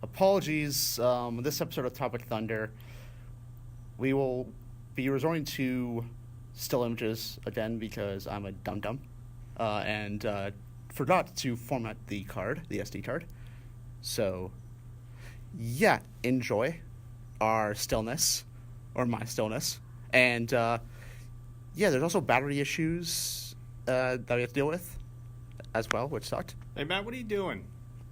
apologies. This episode of Topic Thunder, we will be resorting to still images again because I'm a dum dum, and forgot to format the card, the SD card. So, yeah, enjoy our stillness, or my stillness, and yeah, there's also battery issues that we have to deal with as well, which sucked. Hey, Matt, what are you doing?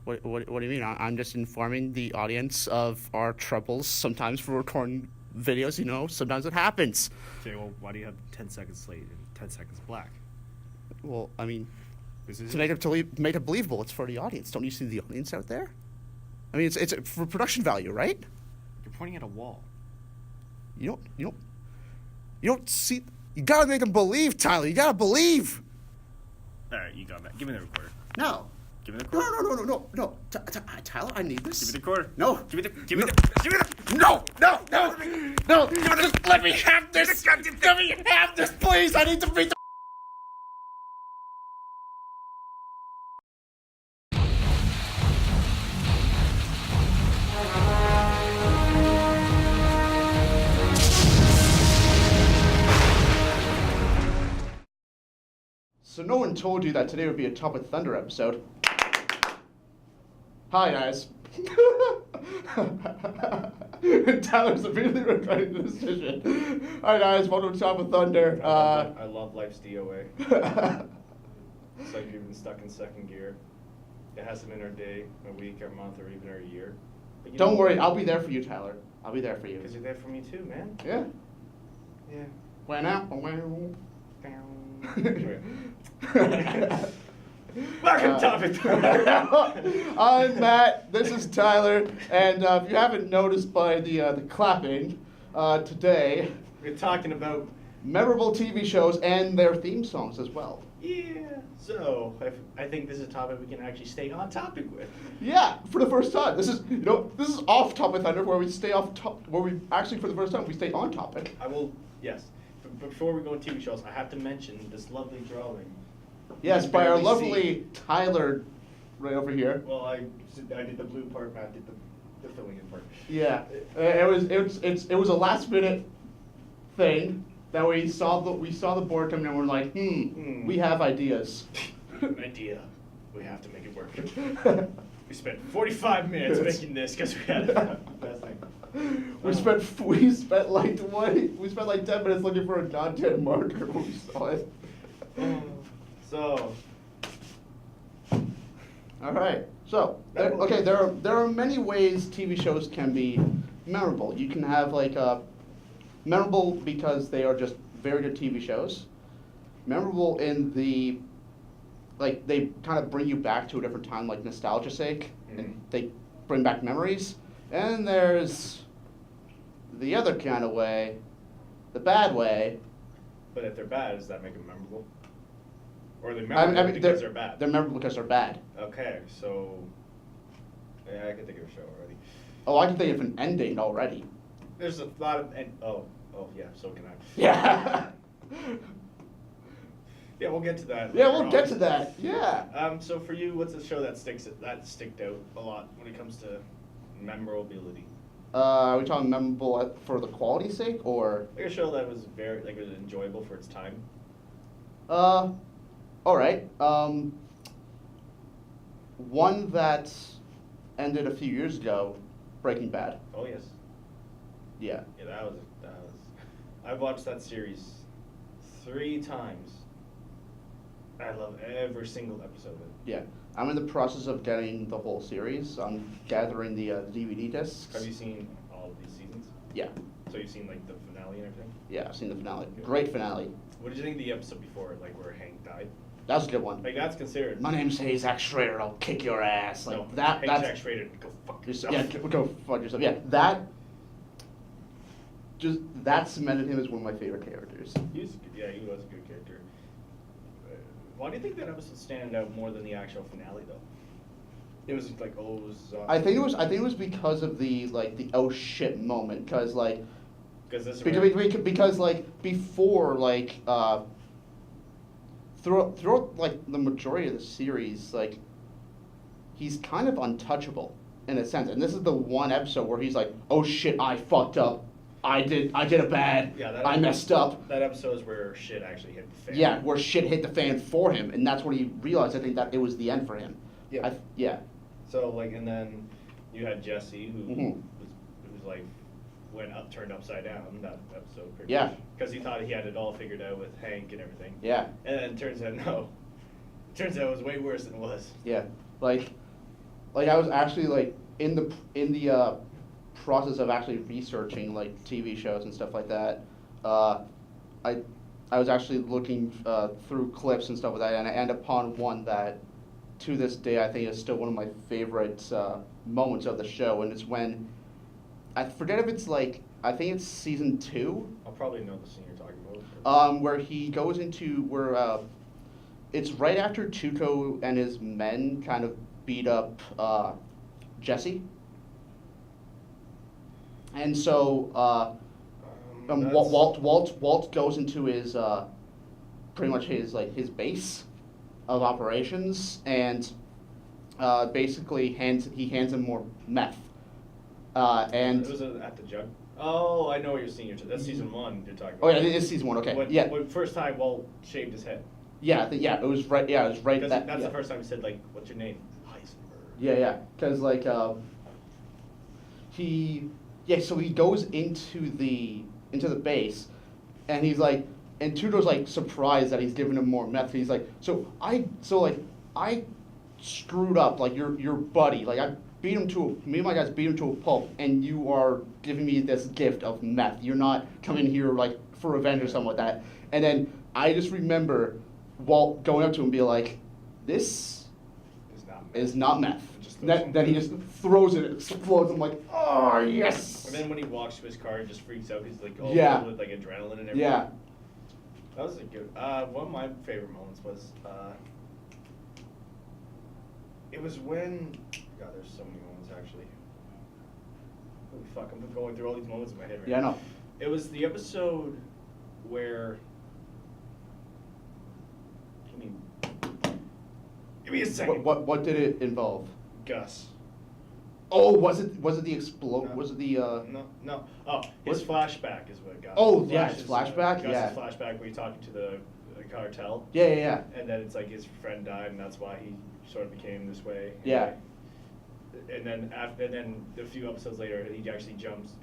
What do you mean? I'm just informing the audience of our troubles sometimes for recording videos. You know, sometimes it happens. Okay, well, why do you have 10 seconds late and 10 seconds black? Well, I mean, This is to make it believable, it's for the audience. Don't you see the audience out there? I mean, it's for production value, right? You're pointing at a wall. You don't see. You gotta make them believe, Tyler. You gotta believe. All right, you got that. Give me the recorder. No. Give me the No, recorder. no. Tyler, I need this. Give me the recorder. No. Give me the. No. Just let me have this. Let me have this, please. I need to beat the. So no one told you that today would be a Top of Thunder episode. Hi, guys. Tyler's immediately regretting the decision. Hi, guys. Welcome to Top of Thunder. I love life's DOA. It's like you've been stuck in second gear. It hasn't been our day, our week, our month, or even our year. But you Don't know worry. I'll be there for you, Tyler. I'll be there for you. Because you're there for me too, man. Yeah. Yeah. When out. Welcome, Topic Thunder. I'm Matt. This is Tyler. And if you haven't noticed by the clapping today, We're talking about, memorable TV shows and their theme songs as well. yeah. So, I think this is a topic we can actually stay on topic with. Yeah, for the first time. This is off Topic Thunder where we stay off top. Where we actually for the first time we stay on topic. I will, yes. But before we go on TV shows, I have to mention this lovely drawing. Yes, You by our barely lovely see. Tyler, right over here. Well, I did the blue part, Matt did the filling in part. Yeah, it was a last minute thing that we saw the board coming and we're like, we have ideas. An idea. We have to make it work. We spent 45 minutes making this because we had the best thing. We spent like 10 minutes looking for a goddamn marker when we saw it. So, All right. So, there are many ways TV shows can be memorable. You can have memorable because they are just very good TV shows. Memorable in the they kind of bring you back to a different time, like nostalgia sake, and they bring back memories. And there's the other kind of way, the bad way. but if they're bad, does that make them memorable? Or are they I memorable mean, because they're bad? They're memorable because they're bad. Okay, so, yeah, I can think of a show already. Oh, I can think of an ending already. There's a lot of, oh yeah, so can I. Yeah. Yeah, we'll get to that. Yeah, later we'll get on. to that. Yeah. So for you, what's a show that sticked out a lot when it comes to memorability? Are we talking memorable for the quality's sake, or? Like a show that was it was enjoyable for its time. All right. One that ended a few years ago, Breaking Bad. Oh yes. Yeah. Yeah, that was. I've watched that series 3 times. I love every single episode of it. Yeah. I'm in the process of getting the whole series. I'm gathering the DVD discs. Have you seen all of these seasons? Yeah. So you've seen like the finale and everything? Yeah, I've seen the finale. Good. Great finale. What did you think of the episode before, like where Hank died? That was a good one. Like that's considered. My name's Zack Schrader. I'll kick your ass. Like no, that. Hank That's Jack Schrader, go fuck yourself. Yeah, go fuck yourself. Yeah, that cemented him as one of my favorite characters. He was a good character. Why do you think that episode stand out more than the actual finale, though? It was like, oh, it was. I think it was because of the oh shit moment, because because before throughout the majority of the series, he's kind of untouchable. in a sense. And this is the one episode where he's like, "Oh shit, I fucked up. I did it bad. Yeah, I messed up." That episode is where shit actually hit the fan. Yeah, where shit hit the fan for him, and that's when he realized. I think that it was the end for him. Yeah. Yeah. So like, and then you had Jesse, who Mhm. was like turned upside down that episode. Pretty Yeah. Because he thought he had it all figured out with Hank and everything. Yeah. And then it turns out no. Turns out it was way worse than it was. Yeah. Like I was actually like in the process of actually researching like TV shows and stuff like that. I was actually looking through clips and stuff like that, and I ended upon one that, to this day, I think is still one of my favorite moments of the show, and it's when, I forget if it's like, I think it's season 2, I'll probably know the scene you're talking about. where he goes into where it's right after Tuco and his men kind of beat up Jesse, and so That's- Walt goes into his pretty much his base of operations, and basically hands him more meth, and It was at the jug. Oh, I know what you're seeing. That's season 1 you're talking oh about. yeah, it is season 1. Okay, When, yeah, when first time Walt shaved his head. yeah, it was right. Yeah, it was right. Because That, that's yeah. the first time he said, like, what's your name? Heisenberg. Yeah, because like so he goes into the base, and he's like, and Tuco's like surprised that he's giving him more meth. He's like, I screwed up, like your buddy, like me and my guys beat him to a pulp, and you are giving me this gift of meth. You're not coming here like for revenge or something like that. And then I just remember Walt going up to him and be like, this It's not is not meth. Just throws Then he just throws it, it explodes. I'm like, oh yes. And then when he walks to his car, he just freaks out. He's like, all Yeah. filled with like adrenaline and everything. Yeah. That was a good. One of my favorite moments was. It was when. God, there's so many moments actually. Holy fuck! I'm going through all these moments in my head right Yeah, I now. know. It was the episode where. Give me a second. What did it involve? Gus. Oh, was it the explode? No. Was it the No. Oh, his flashback is what Gus. Oh, yeah, his flashback, Gus's yeah. flashback where he's talking to the cartel. Yeah. And then it's like his friend died, and that's why he sort of became this way. Yeah. And then a few episodes later, he actually jumps.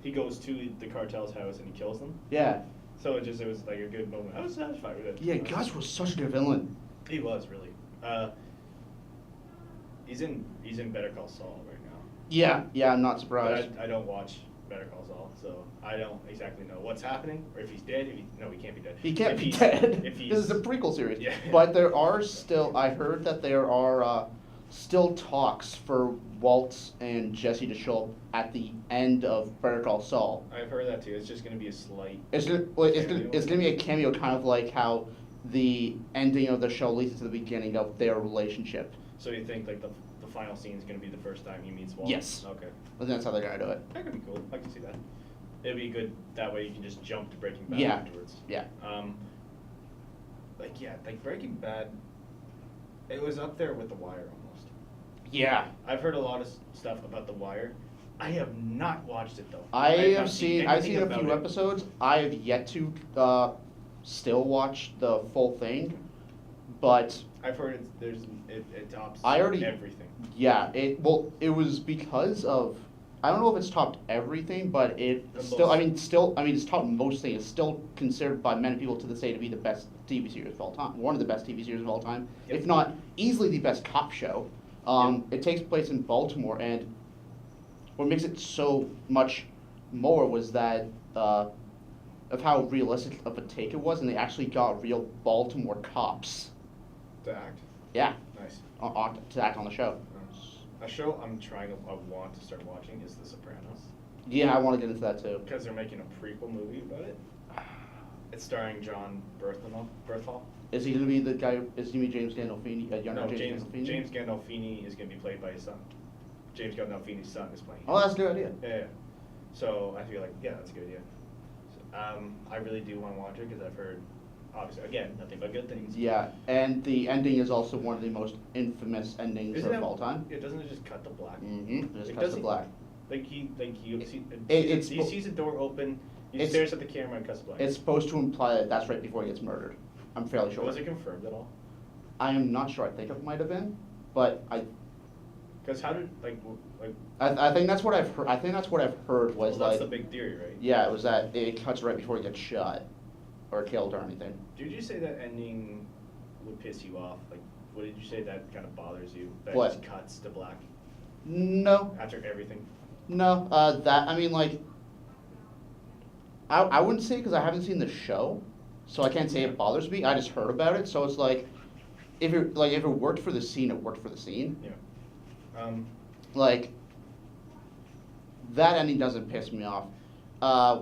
He goes to the cartel's house and he kills them. Yeah. So it was like a good moment. I was satisfied with it. Yeah, Gus was such a good villain. He was really. He's in Better Call Saul right now. Yeah, I'm not But surprised. I don't watch Better Call Saul, so I don't exactly know what's happening or if he's dead. No, he can't be dead. He can't If be he's- dead. If he's, This is a prequel series. Yeah. But there are still, I heard that there are still talks for Walt and Jesse to show up at the end of Better Call Saul. I've heard that too. It's just going to be a slight. It's gonna be a cameo, kind of like how the ending of the show leads to the beginning of their relationship. So you think like the final scene is going to be the first time he meets Walt? Yes. Okay. And that's how they're gonna do it. That could be cool. I can see that. It'd be good. That way you can just jump to Breaking Bad Yeah. afterwards. Yeah. Like Breaking Bad. It was up there with The Wire almost. Yeah. I've heard a lot of stuff about The Wire. I have not watched it though. I've not seen anything a about few it. episodes. I have yet to still watch the full thing, but I've heard it tops I already- everything. yeah, it was because of, I don't know if it's topped everything, but it The still most. it's topped most things. It's still considered by many people to this day to be the best TV series of all time, one of the best TV series of all time, Yep. if not easily the best cop show. Yep. It takes place in Baltimore, and what makes it so much more was that of how realistic of a take it was, and they actually got real Baltimore cops, To act. yeah, Nice. to act on the show. A show I want to start watching is The Sopranos. Yeah, I want to get into that too. Because they're making a prequel movie about it. It's starring John Berthal. Is he gonna be the guy? Is he gonna be James Gandolfini? Younger No, James Gandolfini? James Gandolfini is going to be played by his son. James Gandolfini's son is playing him. Oh, that's a good idea. Yeah. So I feel like, yeah, that's a good idea. So, I really do want to watch it because I've heard obviously, again, nothing but good things. Yeah, and the ending is also one of the most infamous endings Isn't of it? all time. Yeah, doesn't it just cut to black? Mm-hmm. Just Like, cuts to doesn't- black. He sees the door open. He it's- stares at the camera and cuts to black. It's supposed to imply that that's right before he gets murdered. I'm fairly sure. Was it confirmed at all? I am not sure. I think it might have been, but Because how did I think that's what I've heard. I think that's what I've heard was well, that's like the big theory, right? yeah, it was that it cuts right before he gets shot or killed or anything. Did you say that ending would piss you off? Like, what did you say that kind of bothers you? That What? it just cuts to black No, after everything. no. That I mean like I wouldn't say because I haven't seen the show, so I can't say it bothers me. I just heard about it, so it's like if it worked for the scene, it worked for the scene. Yeah. Like that ending doesn't piss me off.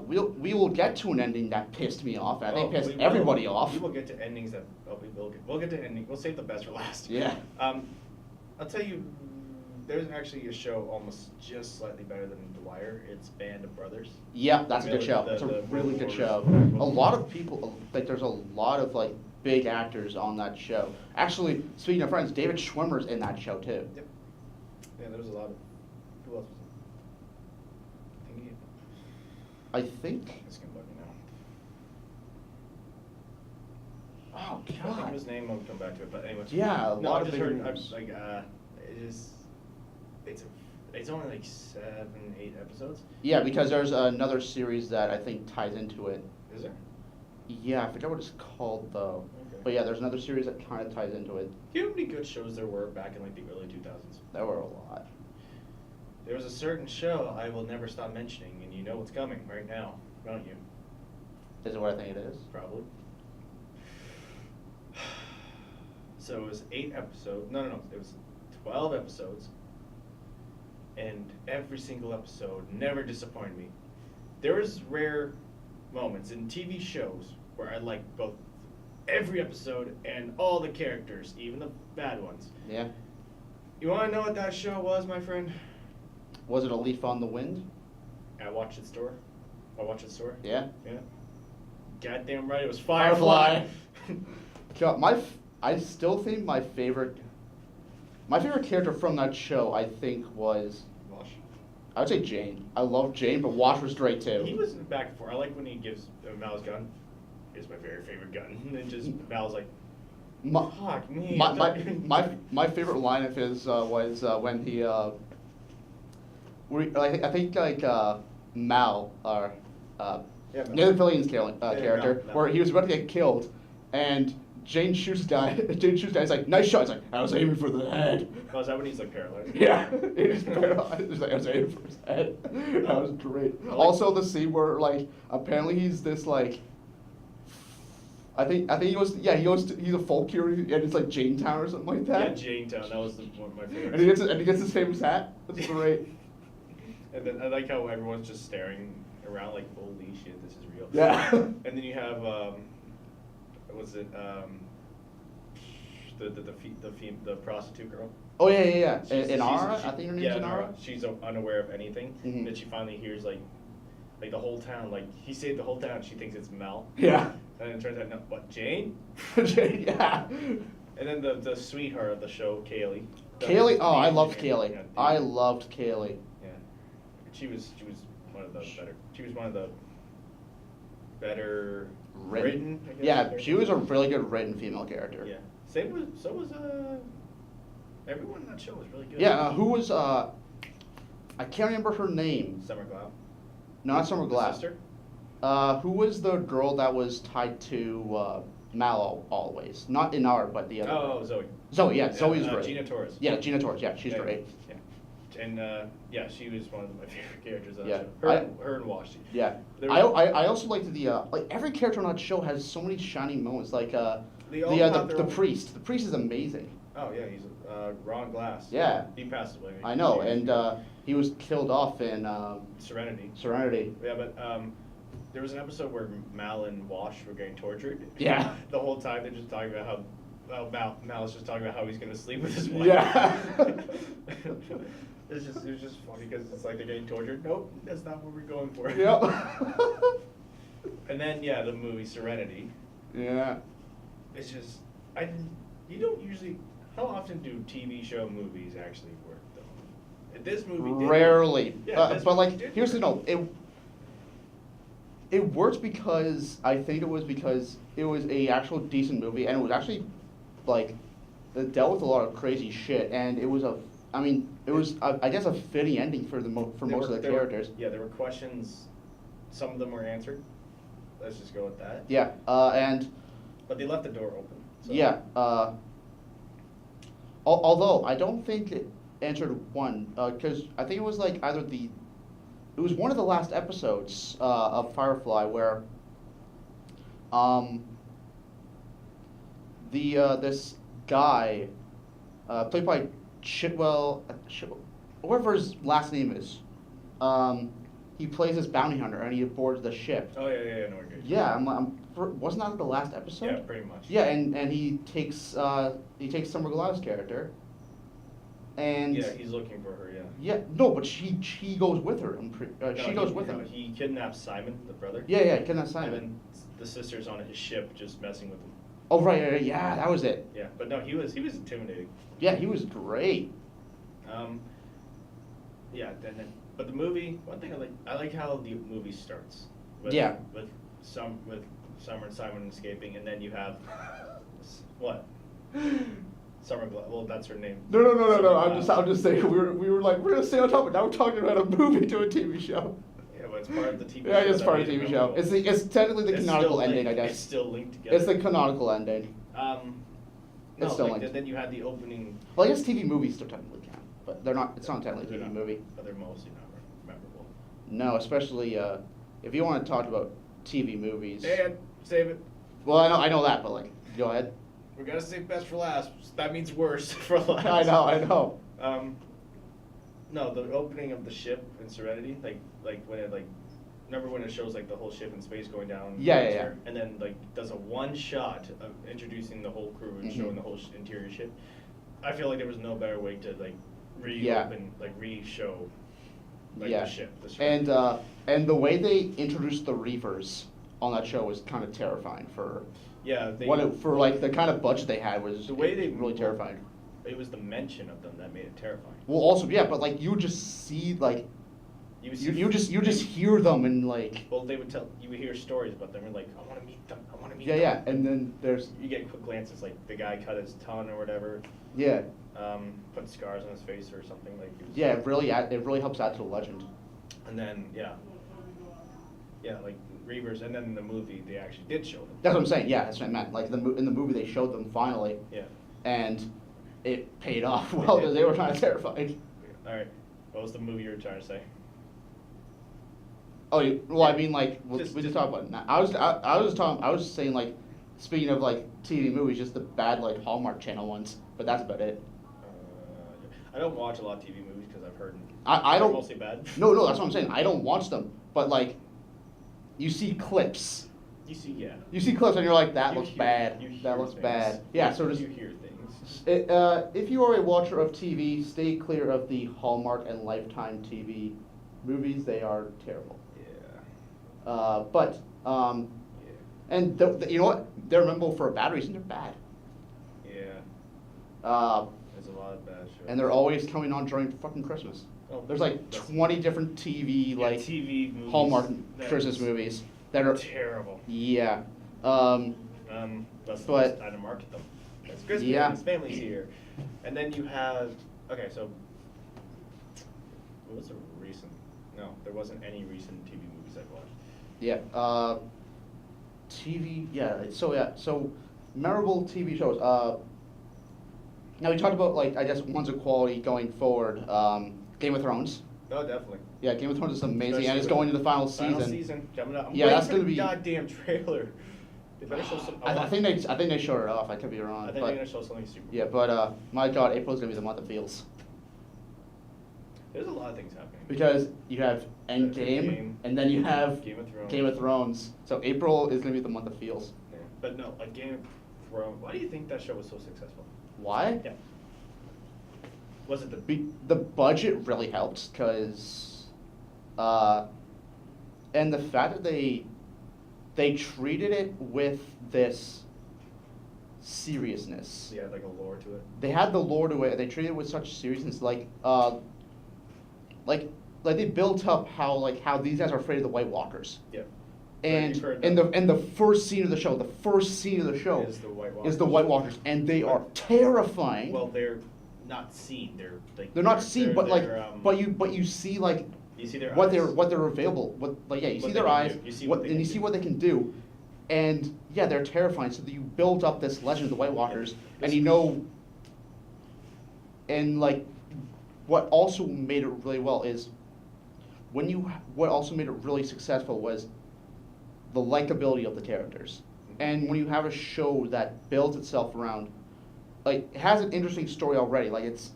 We will get to an ending that pissed me off. And I think we pissed will- everybody off. We will get to endings that we'll get to ending. We'll save the best for last. Yeah. I'll tell you, there's actually a show almost just slightly better than The Wire. It's Band of Brothers. Yeah, that's a good show. The- It's a the really World good War- show. World A War- lot of people, like, there's a lot of like big actors on that show. Actually, speaking of friends, David Schwimmer's in that show too. Yep. Yeah, there was a lot of. Who else was in it? I think. It's gonna bug me now. Oh I think of God. his name. I'll come back to it. But anyway. Yeah, a No, lot I of just big heard. names. It is. It's only like 7, 8 episodes. Yeah, because there's another series that I think ties into it. Is there? Yeah, I forget what it's called though. Okay. But yeah, there's another series that kind of ties into it. Do you know how many good shows there were back in like the early 2000s? There were a lot. There was a certain show I will never stop mentioning, and you know what's coming right now, don't you? Is it what I think it is? Probably. So it was 8 episodes. No. It was 12 episodes. And every single episode never disappointed me. There was rare moments in TV shows where I liked both every episode and all the characters, even the bad ones. Yeah. You want to know what that show was, my friend? Was it A Leaf on the Wind? I watched its store. Yeah. Yeah. Goddamn right, it was Firefly. God, I still think my favorite character from that show, I think, was, Wash. I would say Jane. I love Jane, but Wash was great too. He was back and forth. I like when he gives Mal's gun. Here's my very favorite gun. And then just Mal's like, my, fuck me. my favorite line of his was when he, I think like Mal, or Yeah, Mal. Nathan Fillion's Yeah, character, Mal. where he was about to get killed, and Jane shoots the guy. Jane shoots the guy. He's like, "Nice shot." He's like, "I was aiming for the head." Oh, is that when he's like paralyzed? Yeah, he's paralyzed. He's like, "I was aiming for his head." That was great. I like- Also, the scene where like apparently he's this like. I think he goes. Yeah, he's a folk hero, and it's like Janetown or something like that. Yeah, Janetown. That was one of my favorites. And he gets his famous hat. That's great. And then I like how everyone's just staring around like, holy shit, this is real. Yeah. And then you have, was it, the prostitute girl? Oh yeah. She's- Inara, she's- I think her name's yeah, Inara. She's unaware of anything. Mhm. Then she finally hears like the whole town, like he saved the whole town. She thinks it's Mel. Yeah. And it turns out, no, what, Jane? Yeah. And then the sweetheart of the show, Kaylee. Kaylee, oh, I the loved engineer. Kaylee. Yeah, I yeah. loved Kaylee. Yeah, she was one of the better. She was one of the better written. I guess, Yeah, characters. she was a really good written female character. Yeah. So was everyone in that show was really good. Yeah, who was I can't remember her name. Summer Glau. No, not Summer The Glass. sister? Who was the girl that was tied to Mal always? Not Inara, but the other. Oh, Zoe. Zoe, yeah, Zoe's great. Gina Torres. Yeah, Gina Torres. Yeah, she's Yeah, great. Yeah. And yeah, she was one of my favorite characters on Yeah, that show. Her and Wash. Yeah, There I was- I also liked the like every character on that show has so many shining moments. Like They all have their the own- priest. The priest is amazing. Oh yeah, he's Ron Glass. Yeah. He passed away. I know, and he was killed off in Serenity. Serenity. Yeah, but there was an episode where Mal and Wash were getting tortured. Yeah. The whole time they're just talking about how Mal's just talking about how he's gonna sleep with his wife. Yeah. It was just funny because it's like they're getting tortured. Nope, that's not what we're going for. Yep. And then yeah, the movie Serenity. Yeah. It's just you don't usually. How often do TV show movies actually work though? This movie did work. Rarely. Yeah, this But movie like, did here's the work. no. It worked because I think it was because it was a actual decent movie, and it was actually like it dealt with a lot of crazy shit, and it was I mean, it was I guess a fitting ending for for most of the characters. Yeah, there were questions. Some of them were answered. Let's just go with that. Yeah. And But they left the door open. So. yeah. Although I don't think it answered one, because I think it was like it was one of the last episodes of Firefly where this guy played by whatever his last name is, he plays this bounty hunter and he aboards the ship. Oh yeah, yeah, yeah. No, we're good. Yeah, wasn't that the last episode? Yeah, pretty much. Yeah, and he takes Summer Gladys' character, and Yeah, he's looking for her. Yeah. yeah, no, but she goes with her. No, She goes with him. He kidnaps Simon, the brother. Yeah, yeah, Kidnap And Simon. then the sister's on his ship, just messing with him. Oh right, yeah, that was it. Yeah, but no, he was intimidating. Yeah, he was great. Yeah, but the movie. One thing I like how the movie starts. With, Yeah. With Summer and Simon escaping, and then you have what? Summer Gladys. Well, that's her name. No. Summer I'm Gladys. just saying we were like we're gonna stay on top, but now we're talking about a movie to a TV show. Yeah, but it's part of the TV show. Yeah, it's that part of the made it TV show. memorable. It's technically the It's canonical still ending, linked- I It's guess. still linked together. It's the canonical ending. No, still like, linked. then you had the opening. Well, I guess TV movies still technically count, but they're not. It's not technically a They're TV not- movie. But they're mostly not memorable. No, especially if you want to talk about TV movies. Dan, save it. Well, I know that, but like, go ahead. We're gonna save best for last. That means worst for last. I know. No, the opening of the ship in Serenity, like when it remember when it shows like the whole ship in space going down? Yeah. And then like does a one shot of introducing the whole crew and Mhm. showing the whole interior ship. I feel like there was no better way to like Yeah. reopen, like re-show, like Yeah. the ship. The ship. And the way they introduced the Reavers on that show was kind of terrifying for Yeah, they, for like the kind of budget they had was the way they really terrifying. It was the mention of them that made it terrifying. Well, also yeah, but like you just see like would you see- just hear them and like Well, they would you would hear stories about them, and like, I want to meet them. I want to meet yeah, them. and then there's You get quick glances, like the guy cut his tongue or whatever, yeah, put scars on his face or something like. He was, yeah, it really helps add to the legend. And then yeah, like Reavers, and then in the movie they actually did show them. That's what I'm saying. Yeah, that's what I meant. Like in the movie they showed them finally, Yeah. and it paid off well because they were kind of terrified. All right. What was the movie you were trying to say? Oh, well, I mean, like, we Just- just talk about it now. I was saying, like, speaking of, like, TV movies, just the bad, like, Hallmark Channel ones, but that's about it. I don't watch a lot of TV movies because I've heard. I they're don't. mostly bad. No, that's what I'm saying. I don't watch them, but, like, you see clips. You see, yeah. You see clips and you're like, that You looks hear- bad. you hear That looks things. bad. Yeah, so you just. hear things. If you are a watcher of TV, stay clear of the Hallmark and Lifetime TV movies. They are terrible. Yeah. But Yeah. and you know what? They're memorable for a bad reason. They're bad. Yeah. Uh, There's a lot of bad shows. and they're always coming on during fucking Christmas. Oh, There's like that's- 20 different TV Yeah, like TV movies Hallmark that Christmas is movies that are terrible. yeah. That's the But- best time to market them. It's Christmas, Yeah. his family's here, and then you have so. What was a recent? No, there wasn't any recent TV movies I've watched. Yeah. TV. Yeah. So memorable TV shows. Now we talked about like I guess ones of quality going forward. Game of Thrones. Oh, definitely. Yeah, Game of Thrones is amazing, Especially and it's with going to the final season. Final season coming up. I'm Yeah, waiting that's for gonna the be- goddamn trailer. They better show some. I think they showed it off. I could be wrong, I think but they're gonna show something super. yeah, but my God, April's gonna be the month of feels There's a lot of things happening. because you have Endgame, Endgame, and then you have Game of Thrones. So April is gonna be the month of feels. Yeah. But no, a Game of Thrones. Why do you think that show was so successful? Why? Yeah. Was it the The budget really helped because, and the fact that they they treated it with this seriousness. So you had like a lore to it. They had the lore to it. They treated it with such seriousness, like they built up how these guys are afraid of the White Walkers. Yeah. And You've heard in that. the first scene of the show, Is the White Walkers. is the White Walkers, and they are terrifying. Well, they're not seen. They're like. they're not seen, but they're, but you see like You see their what eyes. they're available. You What see they their can eyes. do. You see what what they and you can see do. what they can do, and yeah, they're terrifying. So you build up this legend of the White Walkers, and you know, and like, what also made it really well is what also made it really successful was the likability of the characters. And when you have a show that builds itself around, like, it has an interesting story already. Like, it's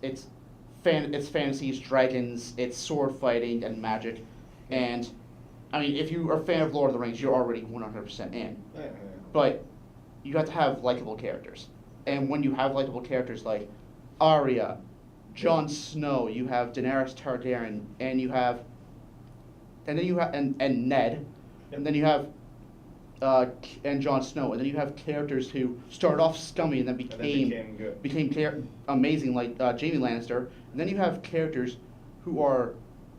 fantasy, it's dragons, it's sword fighting and magic, and I mean, if you are a fan of Lord of the Rings, you're already 100% in. Yeah. But you have to have likable characters, and when you have likable characters like Arya, Jon Snow, you have Daenerys Targaryen, and Ned, and then you have and Jon Snow, and then you have characters who started off scummy and then became good. amazing, like Jaime Lannister, and then you have characters who are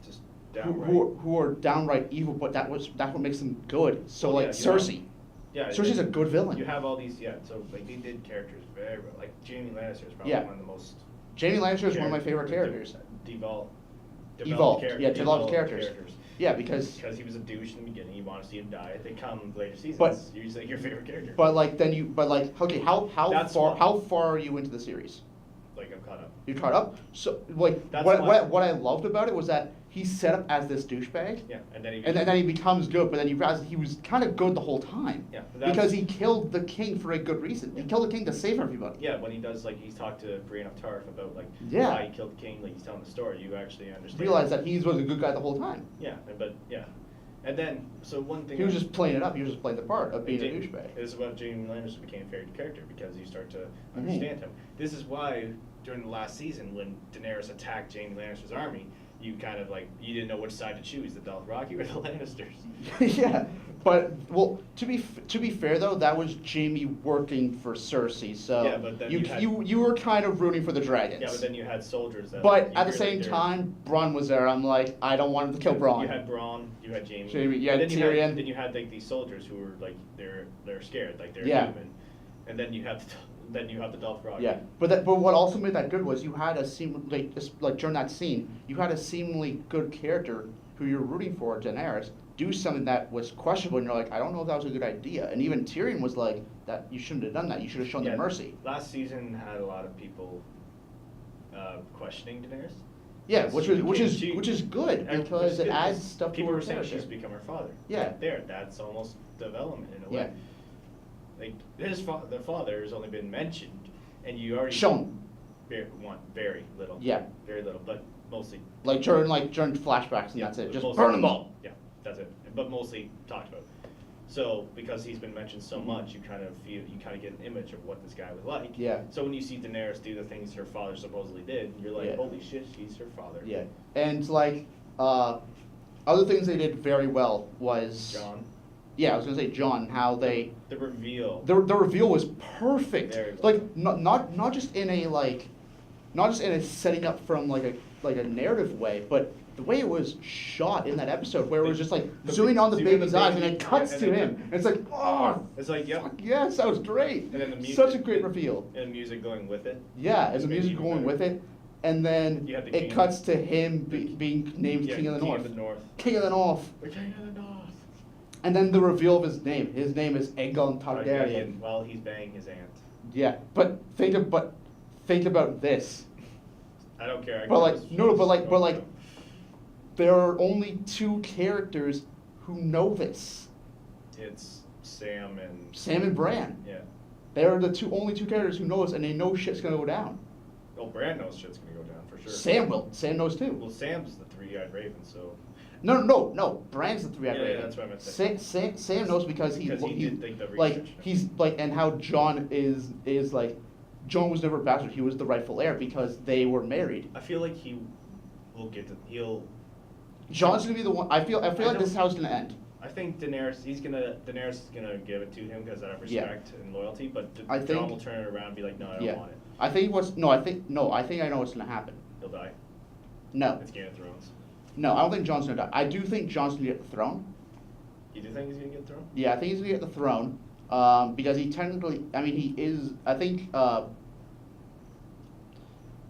Just who, downright. who are downright evil, but that's what makes them good. So Well, like yeah, Cersei, Yeah. Cersei's a good villain. You have all these, yeah. So like they did characters very well. Like Jaime Lannister is probably Yeah. one of the most. Jaime Lannister is one of my favorite characters. Devolved Developed characters. Yeah, because he was a douche in the beginning. You want to see him die. They come later seasons. But- You're just like your favorite character. okay, how That's far why- how far are you into the series? like I'm caught up. You caught up? So like That's what why- what I loved about it was that he's set up as this douchebag. Yeah, and then he. And then he becomes good, but then you realize he was kind of good the whole time. Yeah, but that's- because he killed the king for a good reason. He killed the king to save everybody. Yeah, when he does, like, he's talked to Brienne of Tarth about, like, Yeah. why he killed the king, like, he's telling the story, you actually understand. Realize that he was a good guy the whole time. Yeah, but, yeah. And then, so one thing. He was just playing it up. He was just playing the part of being a Jaime- douchebag. This is what Jaime Lannister became a favorite character, because you start to Mm-hmm. understand him. This is why, during the last season, when Daenerys attacked Jaime Lannister's army, you kind of, like, you didn't know which side to choose, the Dothraki or the Lannisters. Yeah, but well, to be fair though, that was Jamie working for Cersei, so Yeah, but then you you had- you were kind of rooting for the dragons. Yeah, but then you had soldiers that. But you at the were, same like, they're- time, Bronn was there. I'm like, I don't want him to kill Bronn. You had Braun, you had Jaime. Jaime, you had And then Tyrion. Then you had like these soldiers who were like they're scared, like they're Yeah. human. And then you have the Dothraki. Yeah, but what also made that good was you had like during that scene, you had a seemingly good character who you're rooting for, Daenerys, do something that was questionable, and you're like, I don't know if that was a good idea. And even Tyrion was like, that you shouldn't have done that. You should have shown them mercy. Last season had a lot of people questioning Daenerys. Yeah, which She- is good and because which is it good, adds 'cause stuff to people her were saying character. she's become her father. Yeah. Right there, that's almost development in a Yeah. way. Like the father has only been mentioned, and you already Shown. very little. Yeah. Very little, but mostly. Like during flashbacks and Yeah, that's it. but Just mostly- burn them all. Yeah, that's it. But mostly talked about. So because he's been mentioned so much, you kind of get an image of what this guy was like. Yeah. So when you see Daenerys do the things her father supposedly did, you're like, Yeah. holy shit, she's her father. Yeah, and like other things they did very well was John, Yeah, I was gonna say John. How they the reveal. the reveal was perfect. Very well. Like not just in a not just in a setting up from like a narrative way, but the way it was shot in that episode, where it was just like The- zooming on the zooming on baby's the eyes and baby, it cuts and to then him. And it's like, oh, It's like, yep. fuck yes, that was great. And then the music, Such a great reveal. And music going with it. Yeah, and It's the made music even going better. with it, and then You had the it king. cuts to him being named Yeah, King of the North. King of the North. We're King of the North. And then the reveal of his name. His name is Aegon Targaryen. While he's banging his aunt. Yeah, but think about this. I don't care. But like no, but like there are only two characters who know this. It's Sam and Sam and Bran. yeah. They are the only two characters who know this, and they know shit's gonna go down. Well, Bran knows shit's gonna go down for sure. Sam will. Sam knows too. Well, Sam's the three-eyed raven, so No. Bran's the three-eyed Yeah, raven. that's what I meant to say. Sam knows because he Because he did, like, the like research. he's like, and how John is like, John was never a bastard. He was the rightful heir because they were married. I feel like he'll. John's gonna be the one. I feel like don't- this is how it's gonna end. I think Daenerys is gonna give it to him because out of Yeah. respect and loyalty, but I Jon think- will turn it around and be like, no, I don't Yeah. want it. I think what's no. I think no. I think I know what's gonna happen. He'll die. No, It's Game of Thrones. no. I don't think John's gonna die. I do think John's gonna get the throne. You do think he's gonna get thrown? Yeah, I think he's gonna get the throne. Because he technically, I mean, he is. I think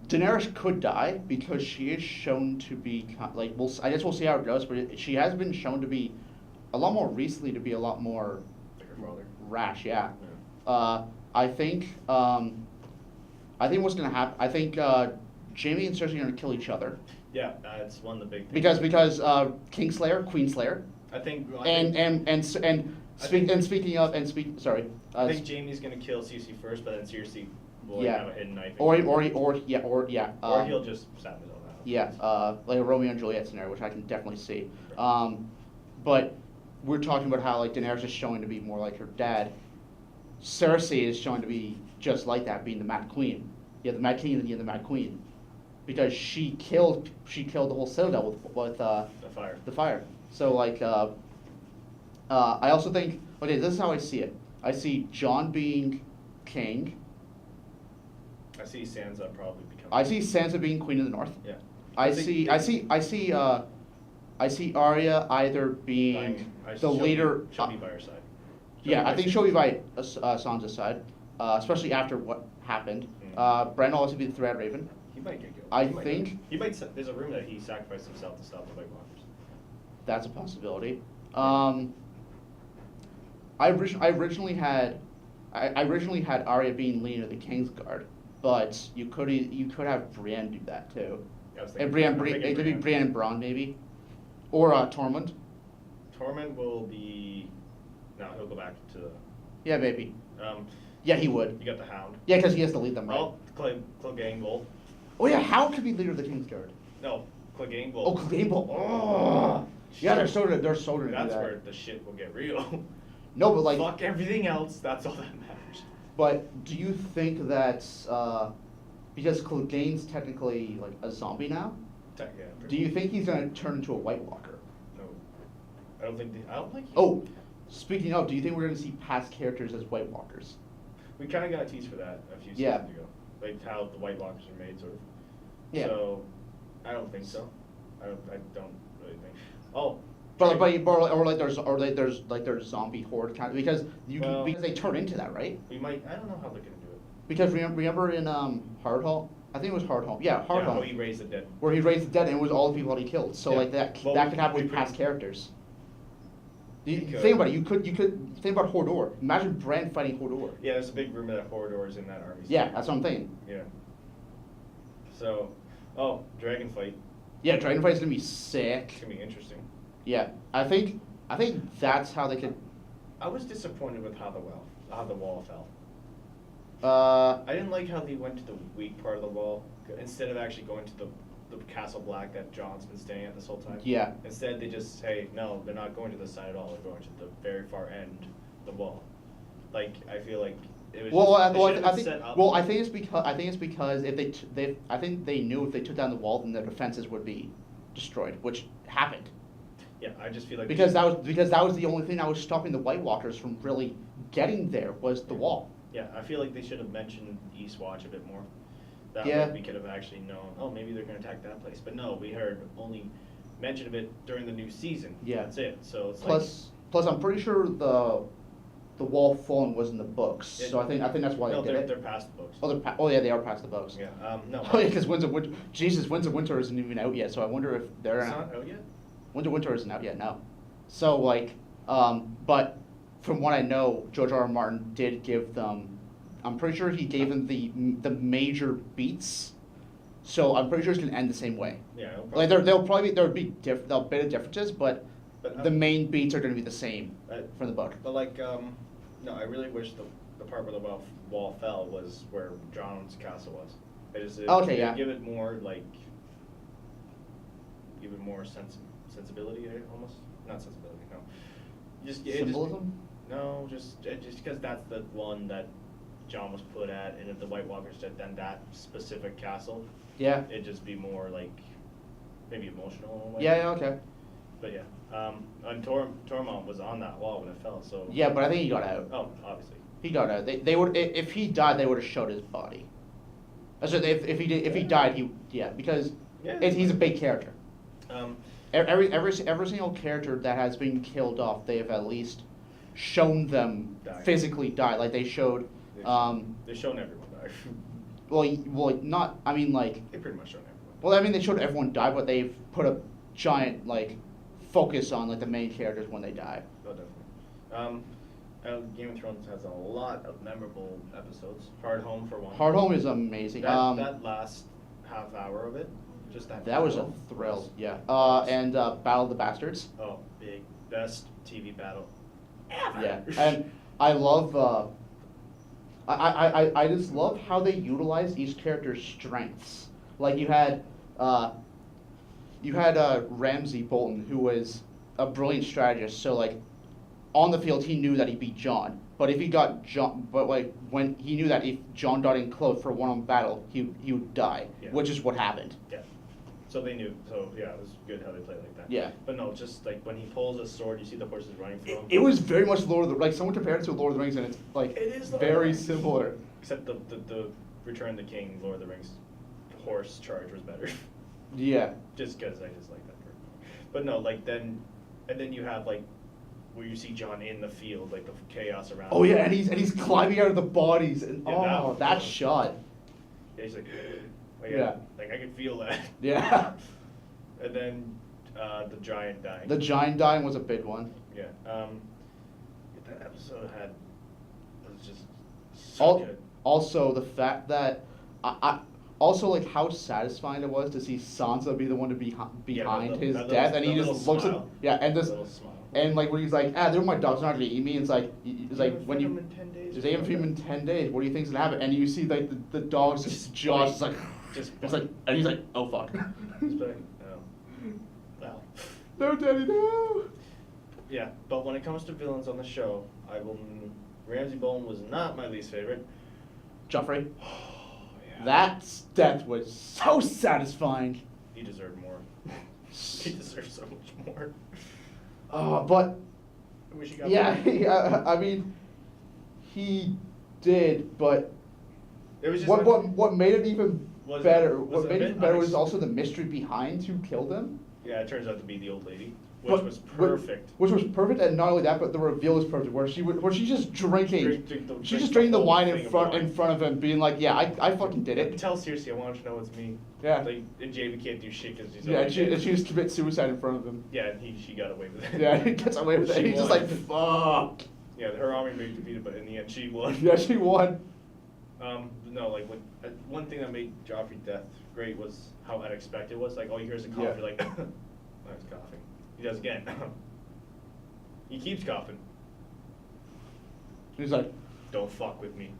Daenerys could die because she is shown to be like. I guess we'll see how it goes, but she has been shown to be a lot more recently to be a lot more Like her father. rash. Yeah. Yeah. I think. I think what's gonna happen. I think Jaime and Cersei are gonna kill each other Yeah, it's one of the big things. because Kingslayer, Queenslayer, I think sorry. I think Jaime's gonna kill Cersei first, but then Cersei will Yeah. have a hidden knife. Or and- yeah. or he'll just stab his own house. Yeah, like a Romeo and Juliet scenario, which I can definitely see. But we're talking about how like Daenerys is showing to be more like her dad. Cersei is showing to be just like that, being the Mad Queen. You have the Mad King and you have the Mad Queen, because she killed the whole Citadel with The fire. the fire. So like, I also think, okay, this is how I see it. I see Jon being king. I see Sansa probably becoming. I see Sansa being Queen of the North. Yeah. I think see Arya either being the leader. She'll be by her side. Yeah, I think Sansa. she'll be by Sansa's side, especially after what happened. Bran will also be the Thread Raven. He might get killed. I He might think- get- he might. There's a rumor that he sacrificed himself to stop the White Walkers. That's a possibility. I originally had Arya being leader of the Kingsguard, but you could have Brienne do that too. I was And thinking- I'm Brienne, thinking it could be Brienne and Bronn maybe, or Tormund. Tormund will be. No, he'll go back to the. Yeah, maybe. Um, Yeah, he would. you got the Hound. Yeah, because he has to lead them, right? Oh, Clegane. Oh yeah, how could be leader of the Kingsguard? No, Clegane. Oh, Clegane. Oh, yeah, they're so good. They're so good. That's where the shit will get real. No, but like, Fuck everything else. That's all that matters. but do you think that because Clegane's technically like a zombie now? Yeah. Do you think he's gonna turn into a White Walker? No, I don't think. I don't think. Oh, speaking of, do you think we're gonna see past characters as White Walkers? We kind of got a tease for that a few Yeah. seasons ago, like how the White Walkers are made, sort of. Yeah. So, I don't think so. I don't really think. Oh. But there's zombie horde kind of, because Well- because they turn into that, right? We might. I don't know how they're gonna do it. Because remember in Hardhome, I think it was Hardhome. Yeah, Yeah, how Hardhome, he raised the dead. where he raised the dead and it was all the people that he killed. So Yeah. like that Well, that could happen we with pretty- past characters. You could. think about it. You could think about Hodor. Imagine Bran fighting Hodor. Yeah, there's a big rumor that Hodor is in that army. Yeah, that's what I'm thinking. Yeah. So, dragon fight. Yeah, Dragon Fight's gonna be It's sick. gonna be interesting. Yeah, I think that's how they could. I was disappointed with how the wall fell. I I didn't like how they went to the weak part of the wall instead of actually going to the Castle Black that John's been staying at this whole time. Yeah. Instead, they just say no. They're not going to the side at all. They're going to the very far end of the wall. Like I feel like it was. Well, just, it should have I been think. set up. Well, I think it's because if I think they knew if they took down the wall, then their defenses would be destroyed, which happened. Yeah, I just feel like Because that was the only thing that was stopping the White Walkers from really getting there was the wall. Yeah, I feel like they should have mentioned Eastwatch a bit more. That Yeah. way we could have actually known, oh, maybe they're going to attack that place. But no, we heard only mention of it during the new season. Yeah. That's it. So it's Plus, I'm pretty sure the wall falling was in the books, Yeah. so I think that's why no, they did they're it. past the books. Oh yeah, they are past the books. Yeah. No. Oh yeah, because Winds of Winter isn't even out yet, so I wonder if they're It's not out yet? Winter isn't out yet. No. So like, but from what I know, George R. R. Martin did give them. I'm pretty sure he gave them the major beats. So I'm pretty sure it's gonna end the same way. Yeah. it'll Like probably- there'll be a bit of differences, but But, the main beats are gonna be the same uh, from the book. But like, no, I really wish the part where the wall fell was where John's castle was. Okay, yeah. Give it more like, sensibility almost. Not sensibility, no. Symbolism. No, just because that's the one that John was put at, and if the White Walkers did then that specific castle, Yeah. it'd just be more like maybe emotional in a way. Yeah. Okay. But yeah, and Tormund was on that wall when it fell. So Yeah, but I think he got out. Oh, obviously. He got out. They would if he died, they would have showed his body. So if he died, because Yeah. he's a big character. Um, Every single character that has been killed off, they have at least shown them Die. physically die. Like they showed, they've shown everyone die. not. I mean, like, They pretty much shown everyone. well, I mean, they showed everyone die, but they've put a giant focus on the main characters when they die. Oh, definitely. Game of Thrones has a lot of memorable episodes. Hard Home for one. Hard Home is amazing. That last half hour of it, just that was a battle thrill. Yeah. was- And Battle of the Bastards. Oh, best TV battle. Yeah, and I love. I just love how they utilize each character's strengths. Like you had Ramsay Bolton, who was a brilliant strategist. So on the field, he knew that he beat John. But if he got John, when he knew that if John got in close for a one-on battle, he would die, Yeah. which is what happened. Yeah. So they knew. So yeah, it was good how they played like that. Yeah. But no, just like when he pulls a sword, you see the horses running through him. It was very much Lord of the someone compared it to Lord of the Rings, and it's It is Lord of the very Rings. similar. Except the Return of the King, Lord of the Rings horse charge was better. Yeah. Just because I just like that personally. But no, and then you have where you see John in the field, like the chaos around. Oh him. yeah, and he's climbing out of the bodies, and Yeah, that shot. Yeah, he's like, Yeah. like I could feel that. Yeah. And then the giant dying. The giant dying was a big one. Yeah. That episode was just so good. Also, the fact that I also how satisfying it was to see Sansa be the one to be behind that his little- death, and that he just little looks at smile. and this Little smile. and when he's like, they're my dogs, they're not gonna eat me. It's like when you. in 10 days. They haven't feed him in 10 days. What do you think's gonna happen? And you see the dog's Just jaws just bite. like, Just it's like, and he's like, oh fuck. Just like, oh. Well. No, daddy, no. Yeah, but when it comes to villains on the show, Ramsay Bolton was not my least favorite. Joffrey. Oh, yeah. That death was so satisfying. He deserved more. He deserved so much more. But I wish he got yeah, I mean, he did, but It was just what made it even Was it- better? was What it a made it bit even better was unex- also the mystery behind who killed him. Yeah, it turns out to be the old lady, which But- was perfect. Which was perfect, and not only that, but the reveal was perfect. Where she's just drinking, Drink the- she's drink just the drinking the whole wine thing in of front wine. of him, being like, "Yeah, I fucking did it." Tell Cersei I want you to know it's me. Yeah. And Jamie can't do shit because he's Yeah, already dead. and she just commits suicide in front of him. Yeah, and she got away with it. Yeah, he gets away with it. She He's just won. like, "Fuck." Yeah, her army may be defeated, but in the end, she won. Yeah, she won. No, one thing that made Joffrey's death great was how unexpected it was. Like, all you hear is a cough. Yeah. You're like, oh, he's coughing. He does again. He keeps coughing. He's like, Don't fuck with me.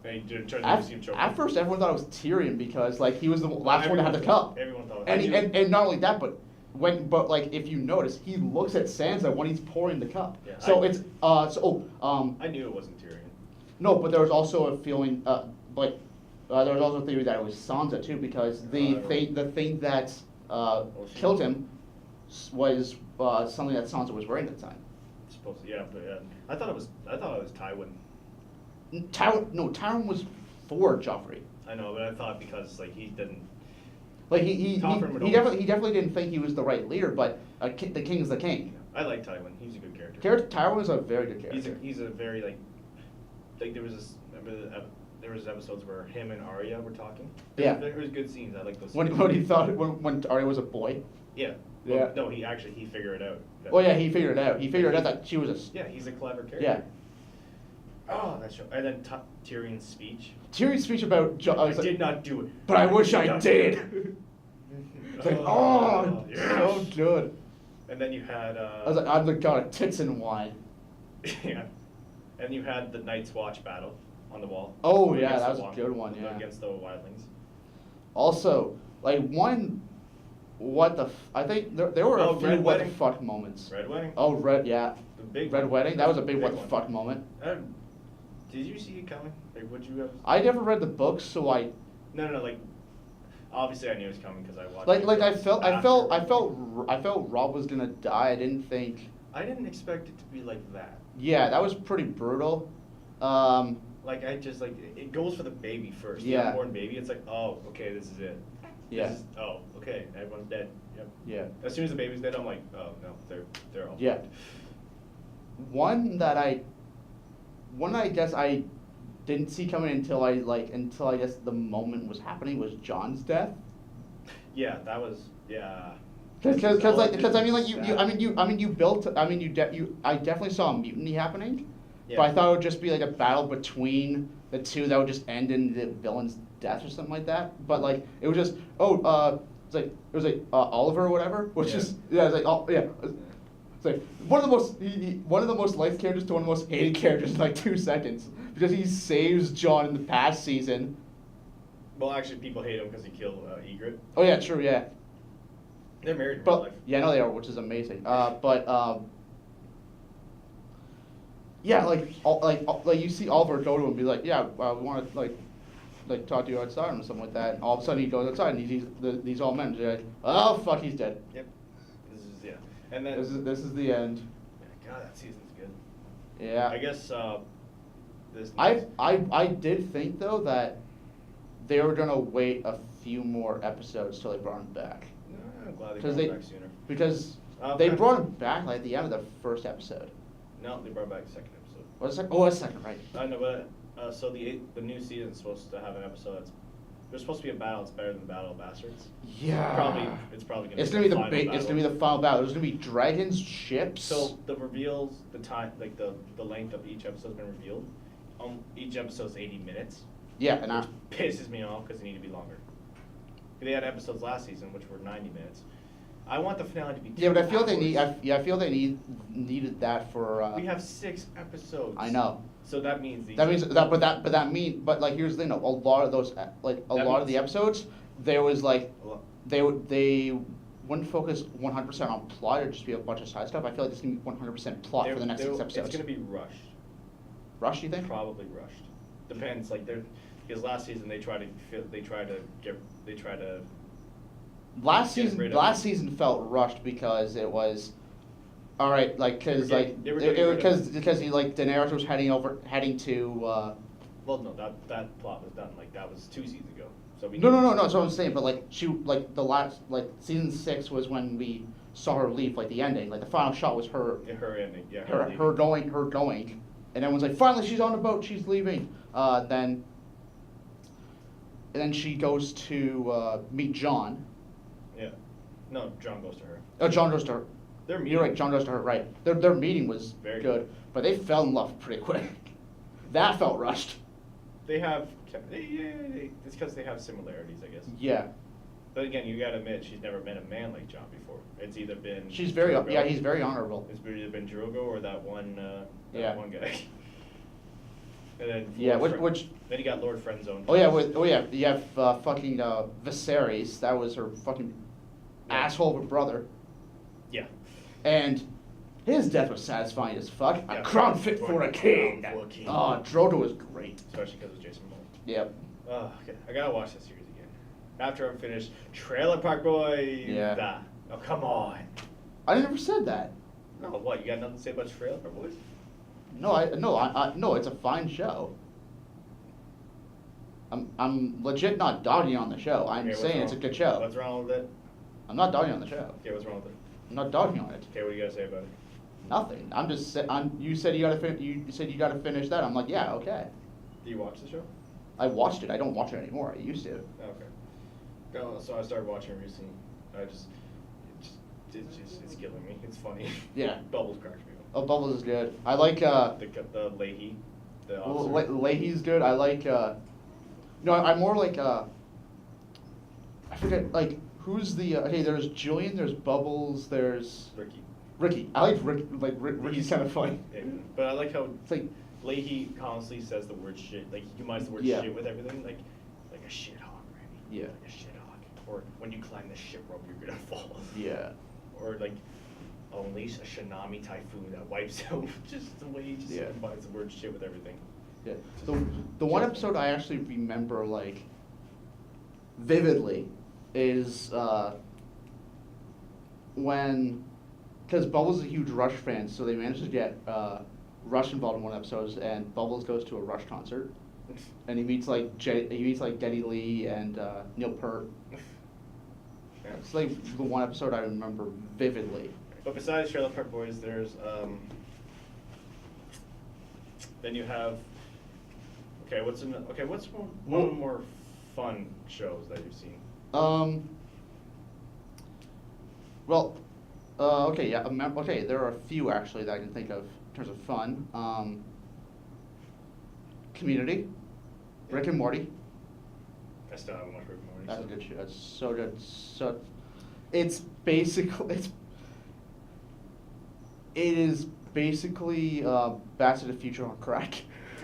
And he turns around at, and see him choking. at first everyone thought it was Tyrion because he was the last one to have the cup. Everyone thought. And, I he, knew- and not only that, but if you notice, he looks at Sansa when he's pouring the cup. Yeah, So I- it's I knew it wasn't Tyrion. no, but there was also a feeling, there was also a theory that it was Sansa too, because the thing that killed him was something that Sansa was wearing at the time. Supposed to, yeah, but yeah. I thought it was Tywin. Tywin was for Joffrey. I know, but I thought because he didn't. He Tywin would definitely didn't think he was the right leader, but the king is the king. I like Tywin. He's a good character. Tywin was a very good character. He's a very there was this. Remember there was episodes where him and Arya were talking. Yeah. There was good scenes. I like those. When scenes. he thought when Arya was a boy. Yeah. Yeah. Well, no, he figured it out. Oh yeah, he figured it out. He figured out that she was a. Yeah, he's a clever character. Yeah. Oh, that's true. And then Tyrion's speech. Tyrion's speech about I was like, did not do it. but I wish I not did. It's like, oh, yes. so good. And then you had. I was like, I'm the god of tits and wine. Yeah. And you had the Night's Watch battle on the wall. Oh yeah, Against that the was a Walk- good one. Yeah. Against the wildlings. Also, I think there were Oh, a few Red what the Wedding. fuck moments. Red Wedding. Oh, yeah. The big Red one. Wedding. That was a big Big what the one. fuck moment. Did you see it coming? Would you have? I never read the books, so I. No. Obviously, I knew it was coming because I watched. Like I it felt after. I felt Rob was gonna die. I didn't think. I didn't expect it to be like that. Yeah, that was pretty brutal. Um, Like I just like it goes for the baby first. Yeah. The unborn baby. It's like, oh, okay, this is it. Yeah. This is, oh, okay, everyone's dead. Yep. yeah. As soon as the baby's dead, I'm like, oh no, they're all Yeah. dead. One that I guess I didn't see coming until I guess the moment was happening was John's death. Yeah, that was yeah. Because I mean like you Sad. I definitely saw a mutiny happening, Yeah. but I thought it would just be like a battle between the two that would just end in the villain's death or something like that. But like it was just it was like Oliver or whatever, which Yeah. is yeah it's like oh yeah. It's like one of the most liked characters to one of the most hated characters in like 2 seconds because he saves John in the past season. Well, actually, people hate him because he killed Egret. Oh yeah, true, yeah. They're married in real But life. yeah, I know they are, which is amazing. Yeah, like you see Oliver go to him and be like, yeah, we want to like talk to you outside or something like that. And all of a sudden he goes outside and he sees these all men. They're like, oh fuck, he's dead. Yep. This is yeah. And then This is the end. God, that season's good. Yeah. I guess this. I did think though that they were gonna wait a few more episodes till they brought him back. I'm glad they Because brought him back sooner. because Okay. they brought him back like at the end of the first episode. No, they brought back the second episode. What a second? Oh, a second, right? I know, but so the new season's supposed to have an episode that's there's supposed to be a battle that's better than Battle of Bastards. Yeah. It's probably gonna. It's be gonna be the final big. It's gonna be battle. the final battle. There's gonna be dragons, ships. So the reveals, the time, like the length of each episode's been revealed. Each episode's 80 minutes. yeah, and Which pisses me off because they need to be longer. They had episodes last season which were 90 minutes. I want the finale to be. 2 yeah, but I feel they need. hours. I feel they needed that for. We have 6 episodes. I know. So that means these. That means but like here's the thing. A lot of those like a That lot of means- the episodes there was like A lot. they wouldn't focus 100% on plot or just be a bunch of side stuff. I feel like it's gonna be 100% plot for the next 6 episodes. It's going to be rushed. Rush, you think? Probably rushed. Depends. Like they're because last season they try to Last Get season, rid of last it. season felt rushed because it was, all right, like because They were like getting rid of because he like Daenerys was heading to. Well, no, that plot was done. Like that was 2 seasons ago. So we. No, need- that's what I'm saying. But like the last season 6 was when we saw her leave, like the ending, like the final shot was her Yeah, her ending. Yeah. her leaving. going, and everyone's like, finally she's on the boat, she's leaving. Then she goes to meet John. Yeah. No, John goes to her. Oh, John goes to her. They're meeting. You're right, John goes to her, right. Their meeting was Very good, good. but they fell in love pretty quick. That felt rushed. They have. It's because they have similarities, I guess. Yeah. But again, you gotta admit, she's never met a man like John before. It's either been. He's very Drogo. honorable. It's either been Drogo or that one. Yeah. One guy. And then. Yeah, Lord which Then you got Lord Friendzone. you have fucking Viserys, that was her fucking Yeah. asshole of a brother. Yeah. And his death was satisfying as fuck. Yeah, A crown fit for a king. crown for a king. Oh, Drogo was great. Especially because of Jason Momoa. Yep. Okay, I gotta watch this series again. After I'm finished, Trailer Park Boys. Yeah. Oh, come on. I never said that. No, what? You got nothing to say about Trailer Park Boys? No, it's a fine show. I'm legit not dogging on the show. I'm Okay, what's saying it's a wrong? good show. What's wrong with it? I'm not dogging on the show. Okay, what's wrong with it? I'm not dogging on it. Okay, what do you gotta say about it? Nothing. I'm just. You said you said you gotta finish that. I'm like, yeah, okay. Do you watch the show? I watched it. I don't watch it anymore. I used to. Okay. No, so I started watching it recently. It's killing me. It's funny. Yeah. Bubbles cracks me up. Oh, Bubbles is good. I like. The Leahy, the officer. Leahy's good. I like. No, I'm more like. I forget. Like, who's the? Okay, there's Julian. There's Bubbles. There's Ricky. Ricky. I like Rick. Like Ricky's kind of funny. Yeah, but I like how It's like. Leahy constantly says the word shit. Like he combines the word Yeah. shit with everything. Like a shit hawk, right? Yeah. Like a shit hawk. Or when you climb the ship rope, you're gonna fall. Yeah. Or like unleash a tsunami typhoon that wipes out. Just the way he just Yeah. combines the word shit with everything. Yeah. The one episode I actually remember like vividly is when, because Bubbles is a huge Rush fan, so they managed to get Rush involved in one episode, and Bubbles goes to a Rush concert, and he meets like Geddy Lee and Neil Peart. Yeah. It's like the one episode I remember vividly. But besides Trailer Park Boys, there's then you have what's one more fun shows that you've seen? Well, okay, yeah, okay, there are a few actually that I can think of in terms of fun. Community, Rick and Morty. I still haven't watched Rick and Morty. That's so. a good show. That's so good. So, it's basically it is basically Back to the Future on crack.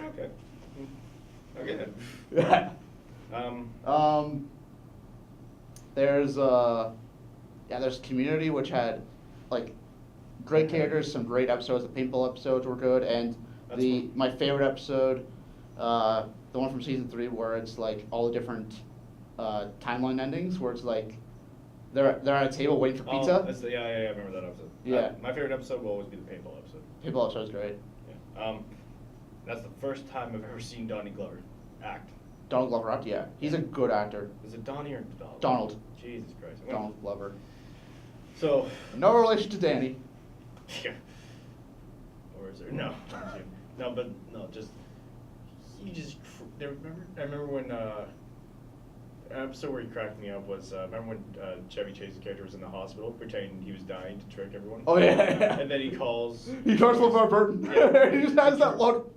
Okay. Okay then. Yeah. Um, There's Community, which had like great characters, some great episodes. The paintball episodes were good, and That's fun. my favorite episode, the one from season 3, where it's like all the different timeline endings, where it's like they're at a table waiting for pizza. yeah, I remember that episode. Yeah. My favorite episode will always be the paintball episode. Paintball episode's great. Yeah. That's the first time I've ever seen Donnie Glover act. Donald Glover, yeah, he's a good actor. Is it Donnie or Donald? Donald. Jesus Christ. Donald Glover. So. No relation to Danny. Yeah. Or is there? No. No, but no, just he just. I remember when an episode where he cracked me up was remember when Chevy Chase's character was in the hospital pretending he was dying to trick everyone. Oh yeah. And then he calls. He calls LeVar Burton. Yeah. He just has that look.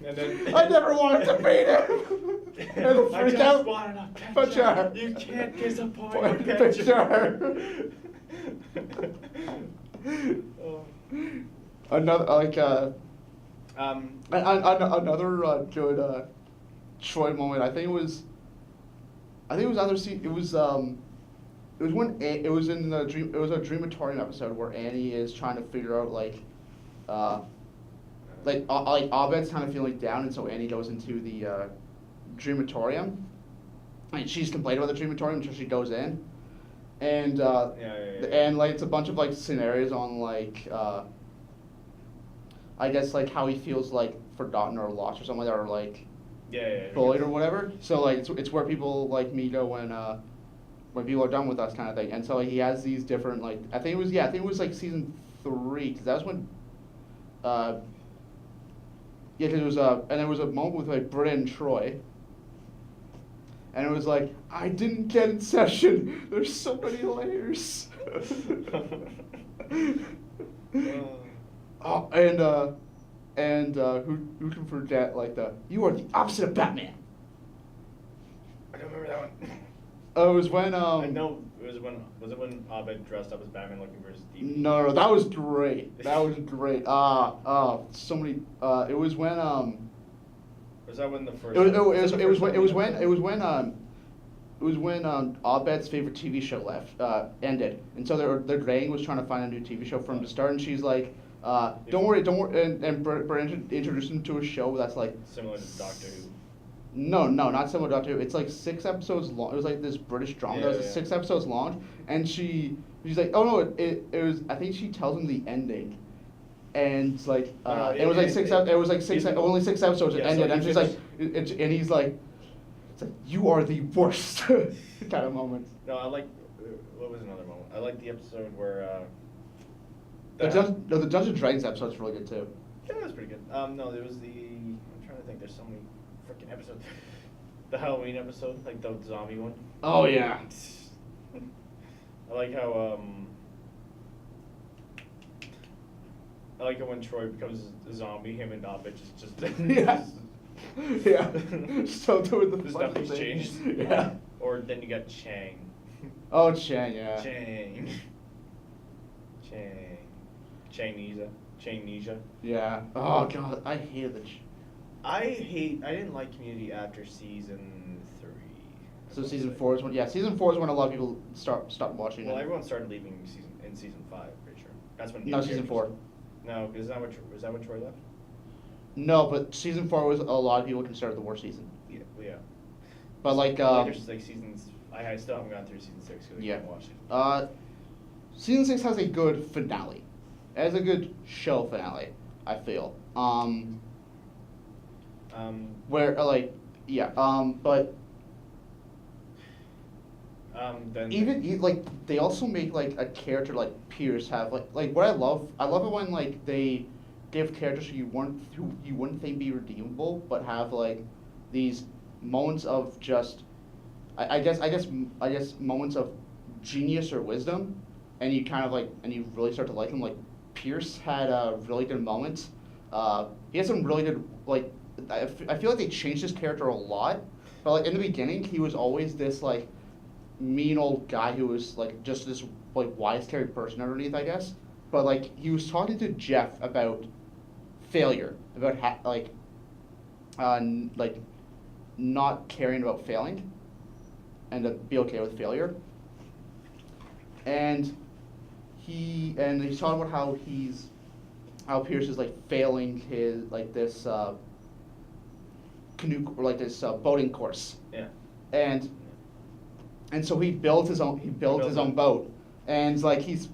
And then I never wanted to beat him. And I freak just out. wanted a Picture. You can't disappoint a Picture. Oh. Another Um. another good Troy moment. I think it was when it was in the dream. It was a Dreamatorium episode where Annie is trying to figure out like Abed's kind of feeling down, and so Annie goes into the Dreamatorium, and she's complaining about the Dreamatorium until she goes in, and and like it's a bunch of like scenarios on like I guess like how he feels like forgotten or lost or something like that, or like bullied or whatever. So like it's where people like me go when people are done with us kind of thing. And so he has these different like I think it was like season 3, because that was when because it was and there was a moment with like Britta and Troy, and it was like, I didn't get Inception. There's so many layers. Oh, and who can forget like you are the opposite of Batman. I don't remember that one. Oh, it was when I know it was it when Abed dressed up as Batman looking for his thief? No, that was great. That was great. So many. It was when Was that when the first? It was when Abed's favorite TV show ended, and so their gang was trying to find a new TV show for him to start, and she's like, don't worry, and Brent introduced him to a show that's like Similar to Doctor Who. No, not similar to Doctor Who. It's like 6 episodes long. It was like this British drama that was 6 episodes long, and she's like, oh no, it was. I think she tells him the ending, and it's like it was like only 6 episodes it ended, and she's like, and he's like, it's like you are the worst kind of moment. No, I like. What was another moment? I like the episode where. The Dungeons and Dragons episode's really good too. Yeah, that was pretty good. No, there was the. I'm trying to think. There's so many freaking episodes. The Halloween episode, like the zombie one. Oh yeah. I like how I like it when Troy becomes a zombie. Him and Abed just Yeah. Yeah. Still doing the There's funny nothing's thing. changed. Yeah. Or then you got Chang. Oh, Chang, yeah. Changnesia. Yeah. Oh god, I hated the. I didn't like Community after season 3. So season 4 is when season 4 is when a lot of people stop watching Well, it. everyone started leaving in season 5. Pretty sure. That's when. No, season 4. No, is that when Troy left? No, but season 4 was a lot of people considered the worst season. Yeah. Well, yeah. But like Later, like seasons. I still haven't gone through season 6 because I Yeah. haven't watched it. Season 6 has a good finale. It has a good show finale, I feel. Where, but Then even they also make like a character like Pierce have like what I love it when like they give characters who you wouldn't think be redeemable, but have like these moments of just I guess moments of genius or wisdom, and you kind of and you really start to like him. Like Pierce had a really good moment. He has some really good I feel like they changed his character a lot, but like in the beginning he was always this like mean old guy who was like just this like wise-carried person underneath, I guess. But like he was talking to Jeff about failure, about not caring about failing, and to be okay with failure. And he's talking about how Pierce is like failing his this canoe or this boating course. yeah. And so he built his own boat, and he's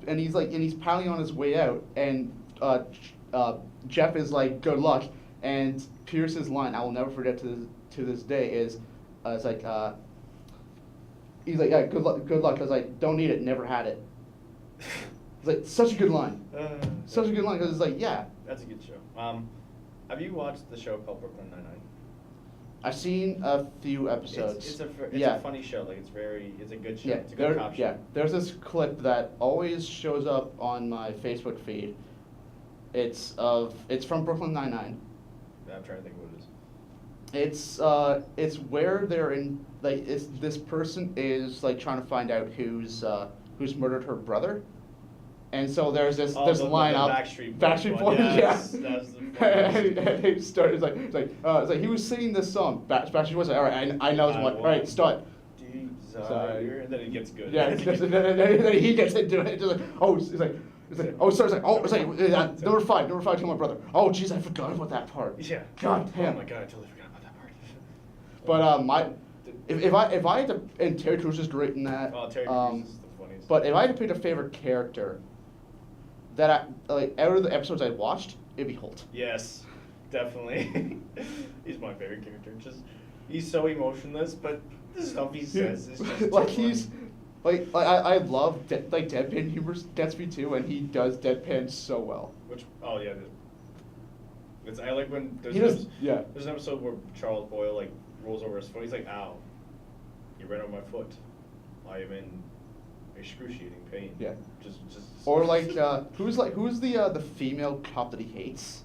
piling on his way out, and Jeff is like, good luck, and Pierce's line I will never forget to this day is he's like, yeah, good luck, because I don't need it, never had it. It's like such a good line, such a good line, because it's like, yeah. That's a good show. Have you watched the show called Brooklyn Nine-Nine? I've seen a few episodes. It's yeah. a funny show. Like it's a good show. Yeah, It's a good cop show. yeah. There's this clip that always shows up on my Facebook feed. It's from Brooklyn Nine-Nine. I'm trying to think what it is. It's where they're in this person is like trying to find out who's murdered her brother, and so there's this the lineup. Backstreet Boys one. Yes, yeah. that's the funniest. And he started it's like he was singing this song. Backstreet Boys. All right, I know this one. All right, start. Desire, and then it gets good. Yeah, then he gets into it. Just number five to my brother. Oh, jeez, I forgot about that part. Yeah. God damn. Oh my god, I totally forgot about that part. But if I had to, and Terry Crews is great in that. Oh, Terry Crews is the funniest. But if I had to pick a favorite character, that out of the episodes I watched, it'd be Holt. Yes, definitely. He's my favorite character. He's so emotionless, but the stuff he says is just like too he's. funny. I love deadpan humor, Gatsby too, and he does deadpan so well. I like when there's an episode where Charles Boyle rolls over his foot. He's like, "Ow, you ran over my foot. I am in excruciating pain." Yeah. Just. Or who's the female cop that he hates?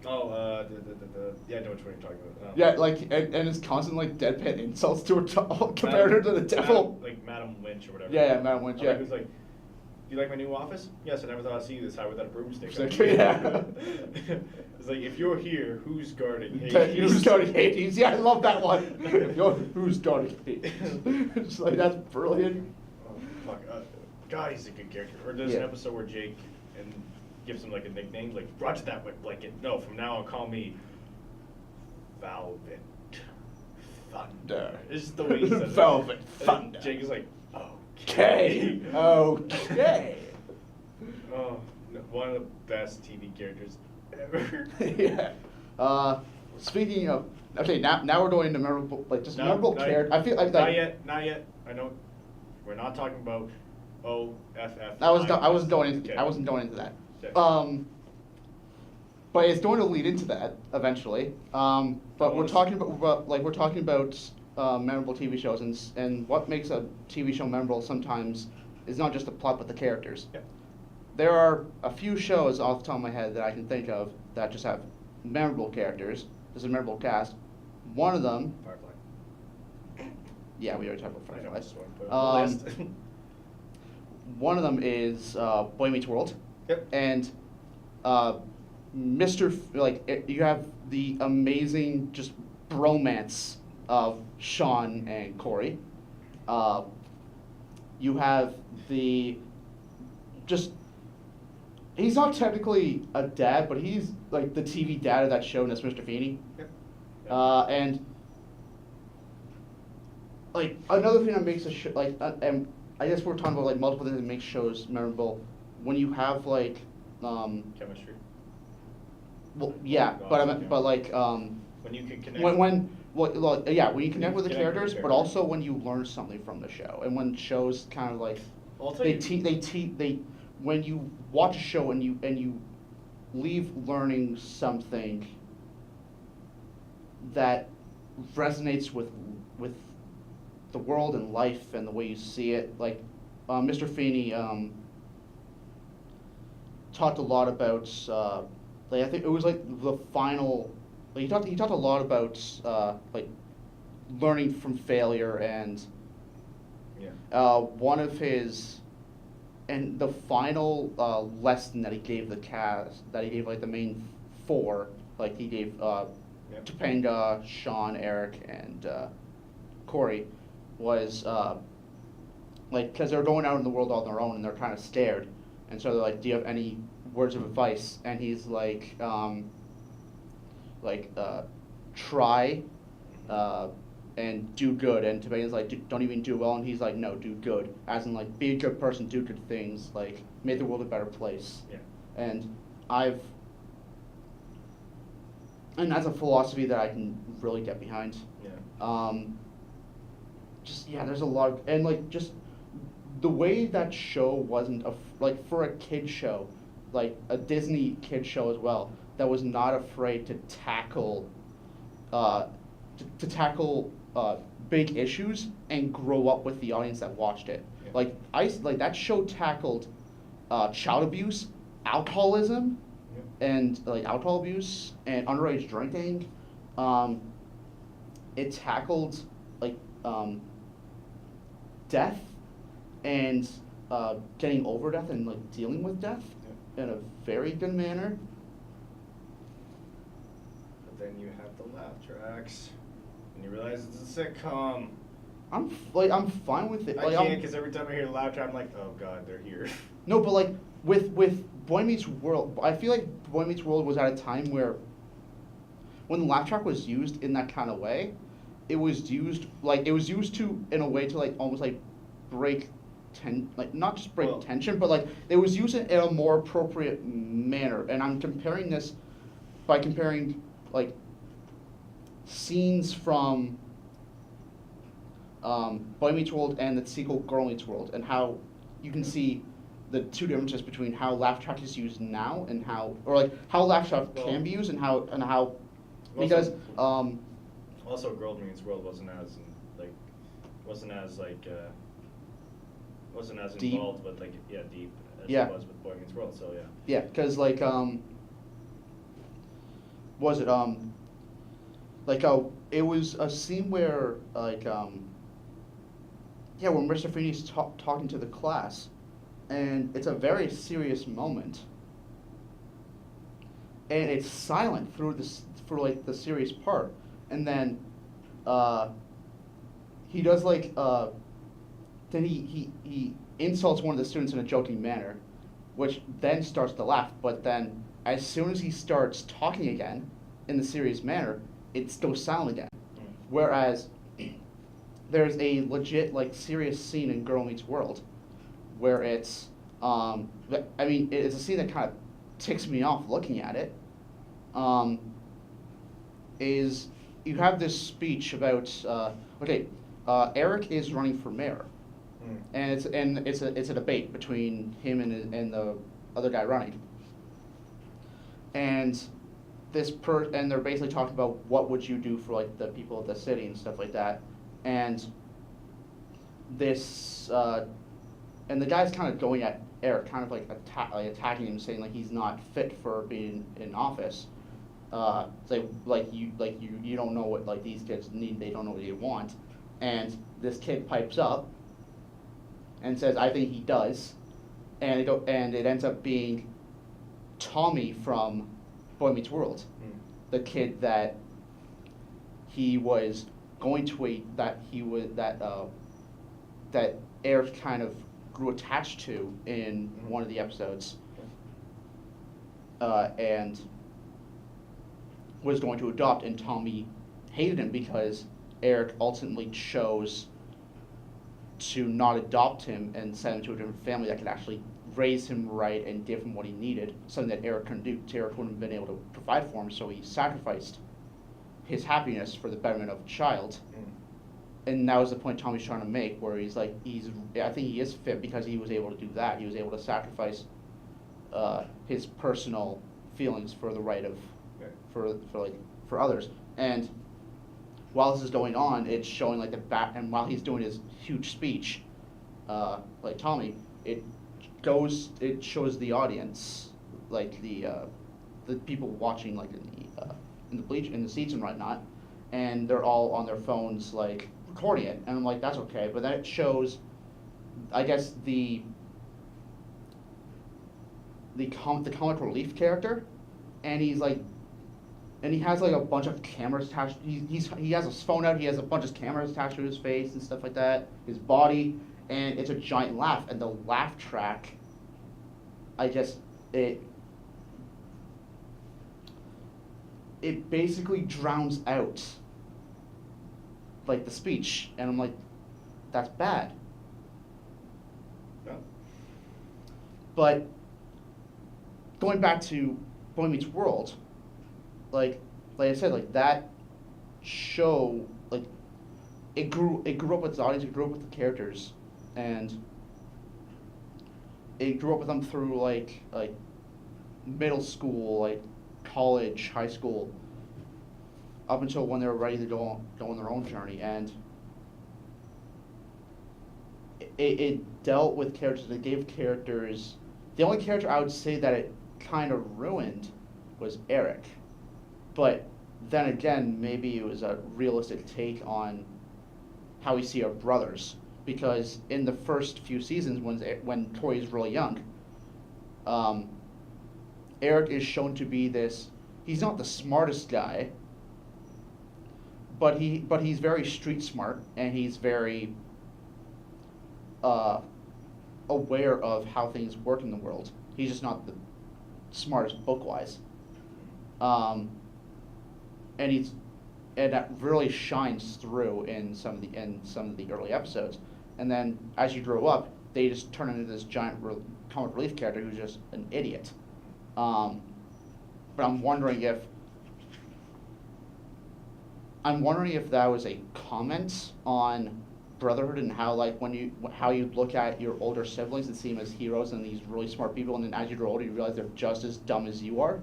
Oh, I know which one you're talking about. Yeah, and it's constant deadpan insults to her compared her to the devil. Madam Lynch or whatever. Yeah, Madam Lynch. Yeah. Who's like, "Do you like my new office?" "Yes, I never thought I'd see you this high without a broomstick." Yeah. It's like, if you're here, who's guarding Hades? Who's guarding Hades? Yeah, I love that one. Who's guarding Hades? It's like, that's brilliant. Oh, fuck. God, he's a good character. Or there's an episode where Jake gives him a nickname, like, "Roger that, blanket. No, from now on, call me Velvet Thunder." It's just the way he says it. Velvet Thunder. Jake is like, okay. Okay. Oh, no, one of the best TV characters ever. Yeah. Speaking of, okay, now we're going into memorable, memorable character. I feel like not yet. I know we're not talking about OFF. I wasn't going into that. Okay. But it's going to lead into that eventually. But we're talking about memorable TV shows, and what makes a TV show memorable sometimes is not just the plot but the characters. Yeah. There are a few shows off the top of my head that I can think of that just have memorable characters. There's a memorable cast. One of them. Firefly. Yeah, we already talked about I know Firefly. this one, put it on the list. One of them is Boy Meets World. Yep. And you have the amazing just bromance of Sean and Corey. You have he's not technically a dad, but he's like the TV dad of that show, and that's Mr. Feeney. Yep. And like another thing that makes a show like and I guess we're talking about like multiple things that make shows memorable. When you have like, Chemistry. well, yeah, Gosh, but I yeah. meant, but like When you can connect. when well, yeah, when you connect with the Connect with the characters, but characters. also when you learn something from the show, and when shows kind of like I'll tell they you. they when you watch a show and you leave learning something that resonates with the world and life and the way you see it. Like Mr. Feeney talked a lot about like I think it was like the final. Like he talked a lot about like learning from failure and Yeah. one of his and the final lesson that he gave the cast, that he gave like the main four, like he gave Yep. Topanga, Sean, Eric, and Corey, was like because they're going out in the world on their own and they're kind of scared, and so they're like, "Do you have any words of advice?" And he's like, try. And do good, and Tobanga's like, don't even do well, and he's like, no, do good, as in like, be a good person, do good things, like, make the world a better place. Yeah. And and that's a philosophy that I can really get behind. Yeah. Just, yeah, there's a lot of, and like, just the way that show wasn't, like, for a kid show, like, a Disney kid show as well, that was not afraid to tackle, to tackle big issues and grow up with the audience that watched it. Yeah. Like that show tackled child abuse, alcoholism, Yeah. and like alcohol abuse and underage drinking. It tackled like death and getting over death and like dealing with death in a very good manner. But then you have the laugh tracks, and you realize it's a sitcom. I'm fine with it. I Like, can't, because every time I hear the laugh track, I'm like, oh god, they're here. No, but like with Boy Meets World, I feel like Boy Meets World was at a time where when the laugh track was used in that kind of way, it was used to in a way to like almost like break like not just break Well- tension, but like it was used in a more appropriate manner. And I'm comparing this by comparing like scenes from Boy Meets World and the sequel Girl Meets World, and how you can see the two differences between how laugh track is used now and how, or like how laugh track Well- can be used and how Also- because Also, Girl Meets World wasn't as Deep. involved with deep as Yeah. it was with Boy Meets World. So yeah. yeah, because like was it it was a scene where like yeah, when Mr. Feeney's talking to the class, and it's a very serious moment, and it's silent through this for like the serious part, and then he does like then he insults one of the students in a joking manner, which then starts to laugh, but then as soon as he starts talking again in the serious manner, it goes silent again. Whereas there's a legit like serious scene in Girl Meets World where it's it's a scene that kind of ticks me off looking at it. Is you have this speech about Eric is running for mayor, and it's a debate between him and the other guy running, and and they're basically talking about what would you do for like the people of the city and stuff like that, and this and the guy's kind of going at Eric, kind of like attacking him, saying like he's not fit for being in office. You don't know what like these kids need, they don't know what they want, and this kid pipes up and says, "I think he does," and it ends up being Tommy from Boy Meets World, the kid that he was going to that Eric kind of grew attached to in one of the episodes, and was going to adopt, and Tommy hated him because Eric ultimately chose to not adopt him and send him to a different family that could actually raise him right and give him what he needed, something that Eric couldn't do. Eric wouldn't have been able to provide for him, so he sacrificed his happiness for the betterment of a child. And that was the point Tommy's trying to make, where he's like, I think he is fit because he was able to do that. He was able to sacrifice his personal feelings for the right of, for others. And while this is going on, it's showing like and while he's doing his huge speech, like Tommy, it shows the audience, like the people watching, like in the seats and whatnot, and they're all on their phones, like recording it, and I'm like, that's okay. But then it shows, I guess, the comic relief character, and he has like a bunch of cameras attached. He has his phone out. He has a bunch of cameras attached to his face and stuff like that. His body, and it's a giant laugh. And the laugh track, I guess it basically drowns out like the speech, and I'm like, that's bad. No. But going back to Boy Meets World, like I said, like that show, like it grew up with its audience, it grew up with the characters, and it grew up with them through like middle school, like college, high school, up until when they were ready to go on their own journey. And it dealt with characters, it gave characters. The only character I would say that it kind of ruined was Eric. But then again, maybe it was a realistic take on how we see our brothers. Because in the first few seasons, when Tori is really young, Eric is shown to be this. He's not the smartest guy, but he's very street smart, and he's very aware of how things work in the world. He's just not the smartest book-wise. And that really shines through in some of the early episodes. And then as you grow up, they just turn into this giant comic relief character who's just an idiot. But I'm wondering if that was a comment on brotherhood and how, like, how you look at your older siblings and see them as heroes and these really smart people, and then as you grow older you realize they're just as dumb as you are.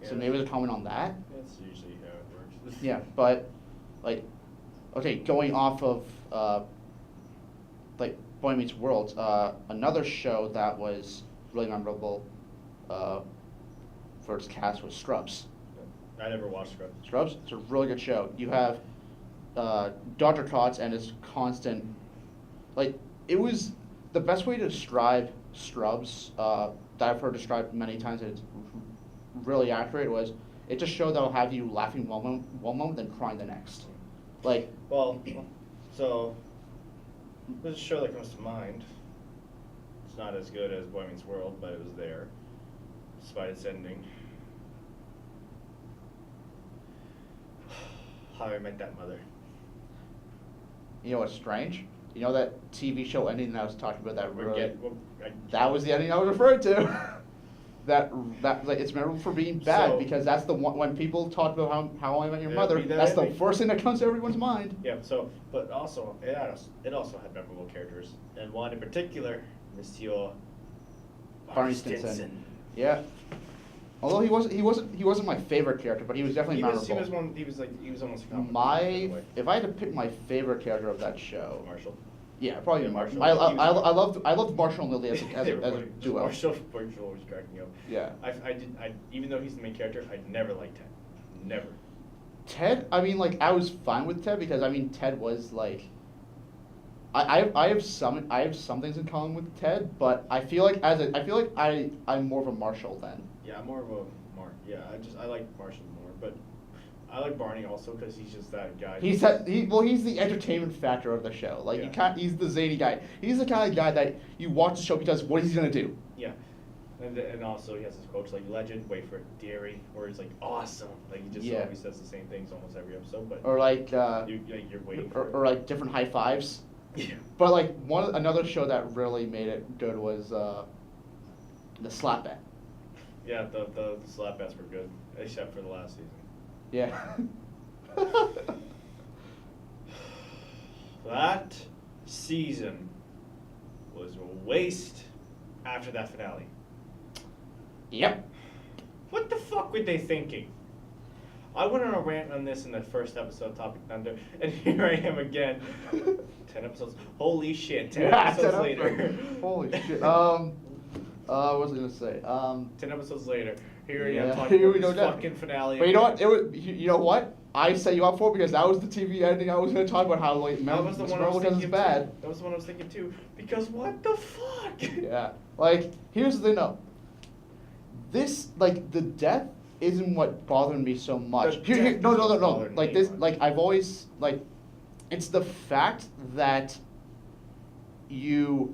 Yeah. So maybe there's a comment on that. That's usually how it works. Yeah, but like, okay, going off of like Boy Meets World, another show that was really memorable for its cast was Scrubs. I never watched Scrubs. Scrubs, it's a really good show. You have Dr. Cox and his constant, like, it was the best way to describe Scrubs that I've heard described many times, and it's really accurate, was it just showed that it'll have you laughing one moment then crying the next. Like, Well, so there's a show that comes to mind. It's not as good as Boy Meets World, but it was there, despite its ending. How I Met That Mother. you know what's strange? You know that TV show ending that I was talking about, that really, that was the ending I was referring to. that like, it's memorable for being bad, So- because that's the one when people talk about how I Met Your It'd Mother, be that that's the ending. first thing that comes to everyone's mind. Yeah, so, but also, it also had memorable characters, and one in particular, Monsieur Barney Stinson. Yeah. Although he wasn't my favorite character, but he was definitely memorable. He was almost a comic book My, book, if I had to pick my favorite character of that show, Marshall. yeah, probably Yeah, Marshall. Marshall. I loved Marshall and Lily as a duo. Marshall always cracked me up. Yeah. I even though he's the main character, I never liked Ted. Never. Ted, I mean, like, I was fine with Ted because, I mean, Ted was like, I have some things in common with Ted, but I feel like I'm more of a Marshall then. Yeah, I'm more of a Yeah, I like Marshall more, but I like Barney also because he's just that guy. He's the entertainment factor of the show. Like, Yeah. he's the zany guy. He's the kind of guy that you watch the show because what is he gonna do? Yeah. And also he has this quote like legend, wait for it, Deary, where he's like awesome. Like he just always says the same things almost every episode, but Or like, you're waiting for it. or like different high fives. Yeah. But like another show that really made it good was the Slap Bet. Yeah, the slap bets were good, except for the last season. Yeah. That season was a waste after that finale. Yep. What the fuck were they thinking? I went on a rant on this in the first episode of Topic Thunder, and here I am again. 10 episodes. Holy shit, 10 Yeah, episodes 10 later. episodes. Holy shit. What was I gonna say? 10 episodes later, here I Yeah, am talking here about we go this again. fucking finale. But you know what? You know what? I set you up for it because that was the TV ending I was gonna talk about. How like That was the one I was because thinking it's bad. too. That was the one I was thinking too. Because what the fuck? Yeah. Like, here's the thing though. This, like, the death isn't what bothered me so much. The Here, death no, is no, no, what no. bothered Like me this, much. like I've always like, it's the fact that they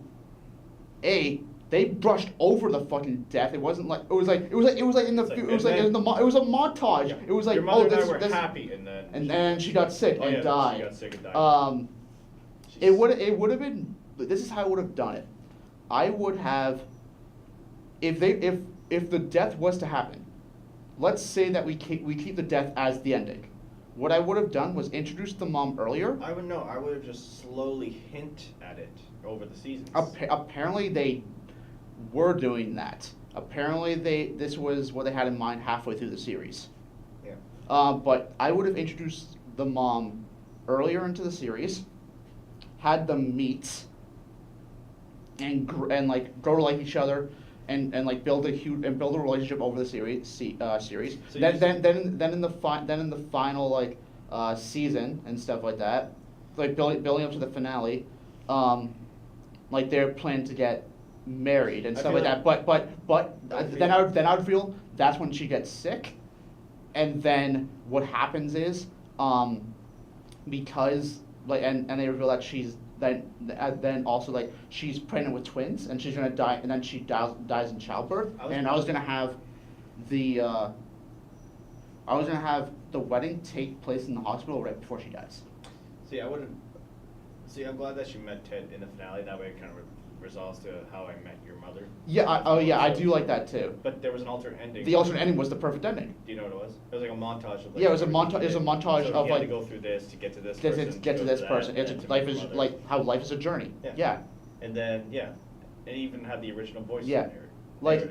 brushed over the fucking death. It wasn't like it was like in the It's like, it was and like then- it was a montage. Yeah. It was like, Your mother oh, and this I were this happy, and then and then she got sick Oh, and yeah, died. she got sick and died. It would have been. This is how I would have done it. I would have, if the death was to happen, let's say that we keep the death as the ending. What I would have done was introduce the mom earlier. I would know. I would have just slowly hint at it over the seasons. Apparently they were doing that. Apparently this was what they had in mind halfway through the series. Yeah. But I would have introduced the mom earlier into the series, had them meet, and like grow to like each other, and like build a relationship over the series. Series. So Then in the final like season and stuff like that, like building up to the finale, like they're planning to get married and I stuff feel like like- that. But then I would feel that's when she gets sick, and then what happens is because like and they reveal that she's then also like she's pregnant with twins and she's gonna die, and then she dies in childbirth. I was gonna have the wedding take place in the hospital right before she dies. See, I wouldn't. See, I'm glad that she met Ted in the finale. That way, it kind of resolves to how I met your mother. Yeah, I do like that too. But there was an alternate ending. The alternate ending was the perfect ending. Do you know what it was? It was like a montage of. Like, Yeah, it was a everything montage. he It was a did. montage So of he had like to go through this to get to this get person. to get to go this that, person. and It's then to life meet is your mother. like how life is a journey. Yeah. And then it even had the original voice. Yeah. narrator. Like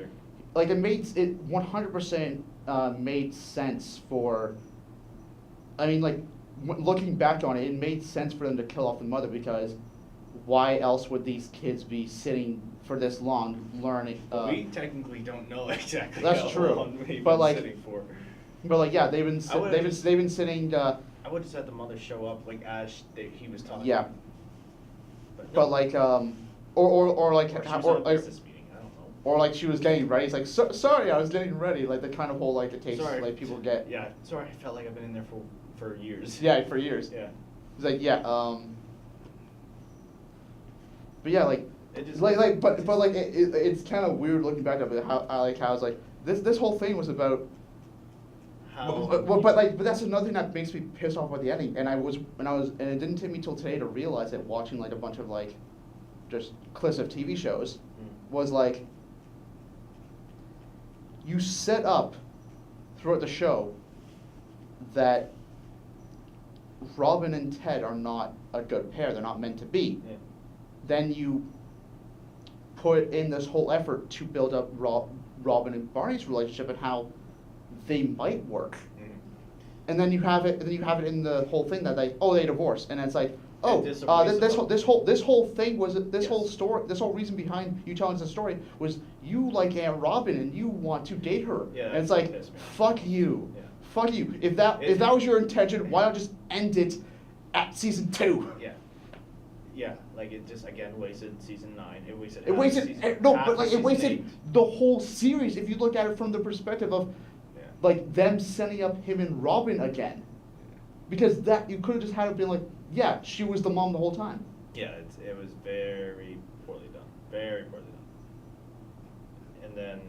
it 100% made sense for. I mean, like looking back on it, it made sense for them to kill off the mother because why else would these kids be sitting for this long learning? We technically don't know exactly. That's how true. long they've But, been like, sitting for. But like yeah, they've been I would've just- they've been sitting. I would have had the mother show up like as he was talking. Yeah. But, But like or like or she how- was or, at a like, business meeting. I don't know. or like she was getting ready. It's like sorry, I was getting ready. Like the kind of whole like it takes Sorry. like people get. Yeah. Sorry, I felt like I've been in there for years. Yeah, for years. Yeah. It's like yeah. But yeah, like It just but like it's kind of weird looking back at it how it's like this whole thing was about. How. But that's another thing that makes me pissed off about the ending. And it didn't take me till today to realize it watching like a bunch of like just clips of TV shows was like you set up throughout the show that Robin and Ted are not a good pair. They're not meant to be. Yeah. Then you put in this whole effort to build up Robin and Barney's relationship and how they might work. Mhm. And then you have it. Then you have it in the whole thing that they divorce, and it's like It's a waste this of- whole thing was this whole Yes. story. This whole reason behind you telling us the story was you like Aunt Robin and you want to date her. Yeah, and it's that like pissed me off. fuck you, Yeah. fuck you. If that was your intention, why not just end it at season 2? Yeah. Yeah, like it just again wasted season 9. It wasted. It half wasted season, but half like it season wasted 8. the whole series if you look at it from the perspective of Yeah. like them setting up him and Robin again. Because that you could have just had it been like, yeah, she was the mom the whole time. Yeah, it was very poorly done. Very poorly done. And then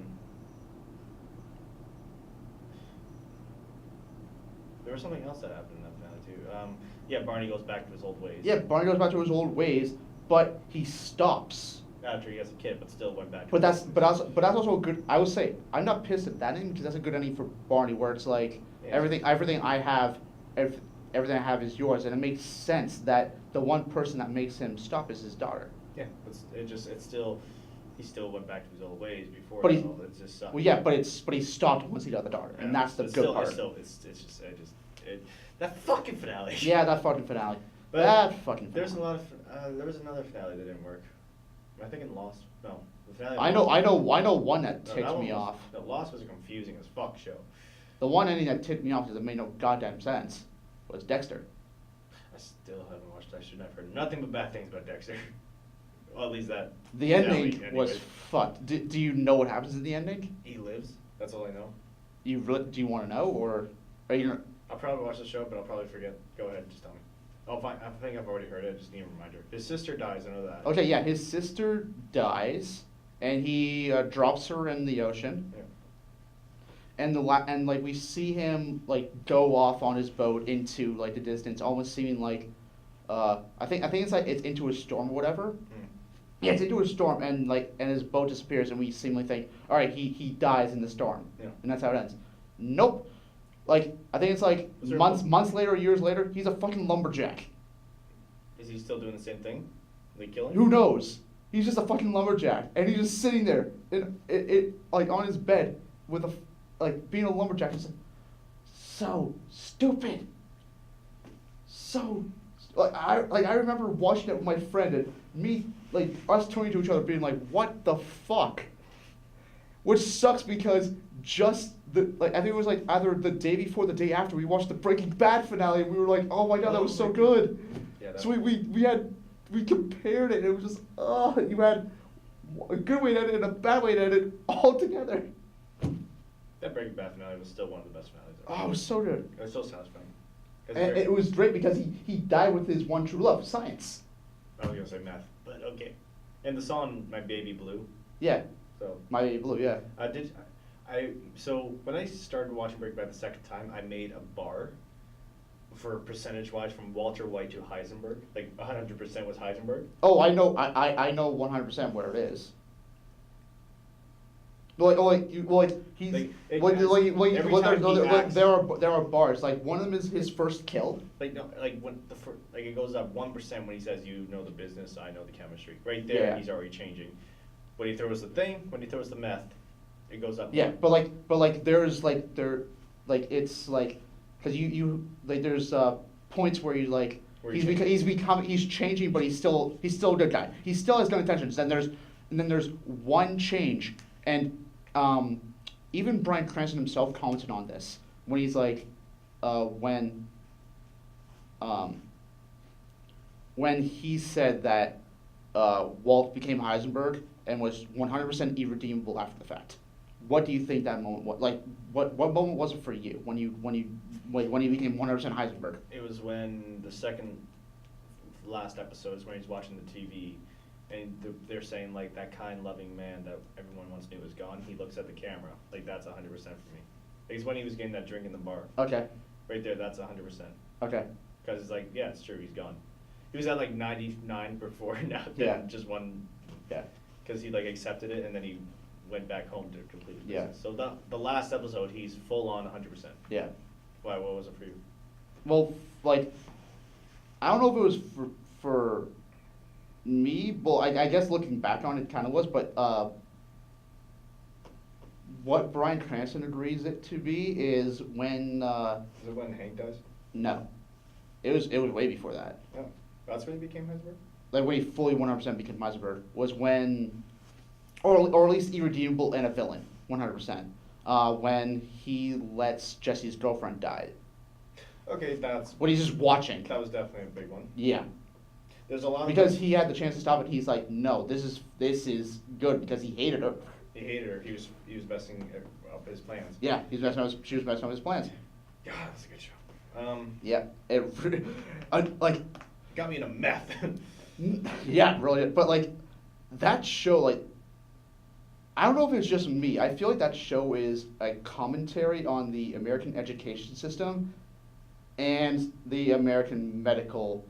there was something else that happened in that finale too. Yeah, Barney goes back to his old ways. Yeah, Barney goes back to his old ways, but he stops. After he has a kid, but still went back. But that's also a good. I would say I'm not pissed at that ending because that's a good ending for Barney, where it's like Yeah. everything I have, everything I have is yours, and it makes sense that the one person that makes him stop is his daughter. Yeah, but he still went back to his old ways before. But he- though. It just sucked. Well, yeah, but he stopped once he got the daughter, and Yeah, that's the but good still, part. That fucking finale. Yeah, that fucking finale. But That fucking finale. There's a lot of there was another finale that didn't work. Am I thinking Lost? No, the finale. of I know Lost- one that No, ticks that one me was- off. No, Lost was a confusing as fuck show. The one ending that ticked me off because it made no goddamn sense was Dexter. I still haven't watched. I shouldn't have heard nothing but bad things about Dexter. Well, at least that. The ending finale, was anyways. fucked. Do you know what happens in the ending? He lives. That's all I know. Do you want to know, or are you gonna? I'll probably watch the show, but I'll probably forget. Go ahead, just tell me. Oh, fine. I think I've already heard it. I just need a reminder. His sister dies. I know that. Okay, yeah, his sister dies, and he drops her in the ocean. Yeah. And like we see him like go off on his boat into like the distance, almost seeming like, I think it's like it's into a storm or whatever. Mm. Yeah, it's into a storm, and his boat disappears, and we seemingly think, all right, he dies in the storm, Yeah. and that's how it ends. Nope. Like I think it's like Was there- months later, years later, he's a fucking lumberjack. Is he still doing the same thing? Like killing? Who knows? He's just a fucking lumberjack, and he's just sitting there in it like on his bed with a like being a lumberjack. Is so stupid. So I remember watching it with my friend and me like us turning to each other being like, what the fuck? Which sucks because just I think it was like either the day before, the day after we watched the Breaking Bad finale, and we were like, oh my god, that was so good. Yeah. That, So we compared it, and it was just, you had a good way to end it and a bad way to end it all together. that Breaking Bad finale was still one of the best finales. Oh, it was so good. It was so satisfying. 'Cause And it was great because he died with his one true love, science. I was gonna say meth, but okay. And the song "My Baby Blue." Yeah, So My Baby Blue, yeah. so when I started watching Breaking Bad the second time, I made a bar for percentage wise from Walter White to Heisenberg. Like 100% was Heisenberg. Oh, I know 100% where it is. He's Like, it like, has- every time he acts- there are bars. Like one of them is his first kill. Like no, like when like it goes up 1% when he says, "You know the business, I know the chemistry." Right there, Yeah. he's already changing. When he throws the thing, when he throws the meth, it goes up. Yeah, but there's it's like because you like there's points where you like Where he he's changing, but he's still a good guy. He still has good intentions. Then there's one change, and even Bryan Cranston himself commented on this when he's like when he said that Walt became Heisenberg and was 100% irredeemable after the fact. What do you think that moment was? Like, what moment was it for you when you became 100% Heisenberg? It was when the second last episode is when he's watching the TV, and they're saying like that kind, loving man that everyone once knew is gone. He looks at the camera like that's 100% for me. It's when he was getting that drink in the bar. Okay. Right there, that's 100%. Okay. Because it's like, yeah, it's true, he's gone. He was at like 99 before, now Yeah. then just one. Yeah. Because he like accepted it and then he went back home to complete the Yeah. business. So the last episode, he's full on 100%. Yeah. Why? What was it for you? Well, like, I don't know if it was for me. Well, I guess looking back on it, kind of was. But what Bryan Cranston agrees it to be is when Is it when Hank dies? no, it was way before that. Oh, that's when he became Heisenberg? Like when he fully 100% became Heisenberg was when, or at least irredeemable and a villain, 100%. When he lets Jesse's girlfriend die. Okay, When he's just watching. that was definitely a big one. Yeah. There's a lot Because of he had the chance to stop it, he's like, no, this is good because he hated her. he hated her. He was messing up his plans. Yeah, she was messing up his plans. God, that's a good show. Yeah, like, Got me into meth. yeah, really. But like, that show, like, I don't know if it's just me. I feel like that show is a commentary on the American education system, and the American medical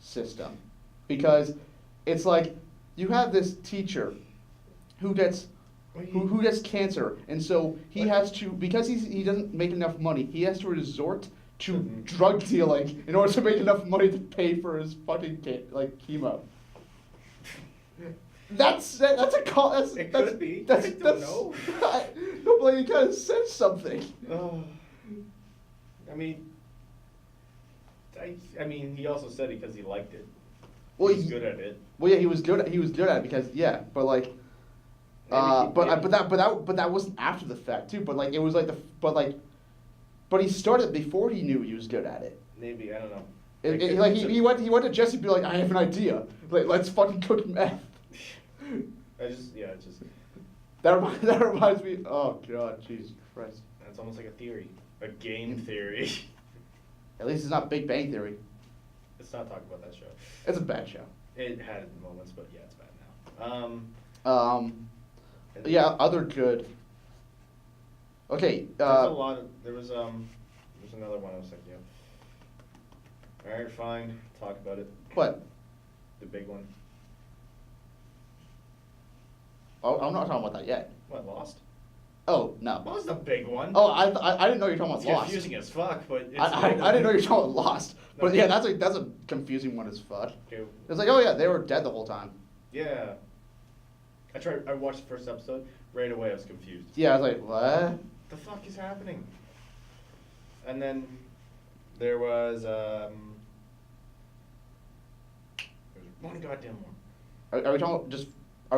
system. Because it's like you have this teacher who gets who gets cancer, and so he has to, because he doesn't make enough money, he has to resort to drug dealing in order to make enough money to pay for his fucking chemo. That's a call. It could be. That's, I don't that's, know. No, but you kind of said something. I mean, I mean, he also said it because he liked it. Well, He's good at it. Well, yeah, he was good at it because but like, but that wasn't after the fact too. But like, it was like but he started before he knew he was good at it. Maybe, I don't know. He went to Jesse and be like, I have an idea. Like, let's fucking cook meth. That reminds me. Oh god, Jesus Christ. It's almost like a theory, a game theory. At least it's not Big Bang Theory. Let's not talk about that show. It's a bad show. It had moments, but yeah, it's bad now. Yeah, other good. Okay. There's a lot of, there's another one I was thinking of. Alright, fine. Talk about it. What? The big one. Oh, I'm not talking about that yet. What, Lost? Oh no. What was the big one? Oh, I didn't know you were talking It's about Lost. confusing as fuck, but it's I didn't know you were talking about Lost. But No. yeah, that's a confusing one as fuck. Okay. It's like, oh yeah, they were dead the whole time. Yeah. I watched the first episode. Right away, I was confused. Yeah, I was like, what? The fuck is happening? And then there was there's one goddamn one. Are we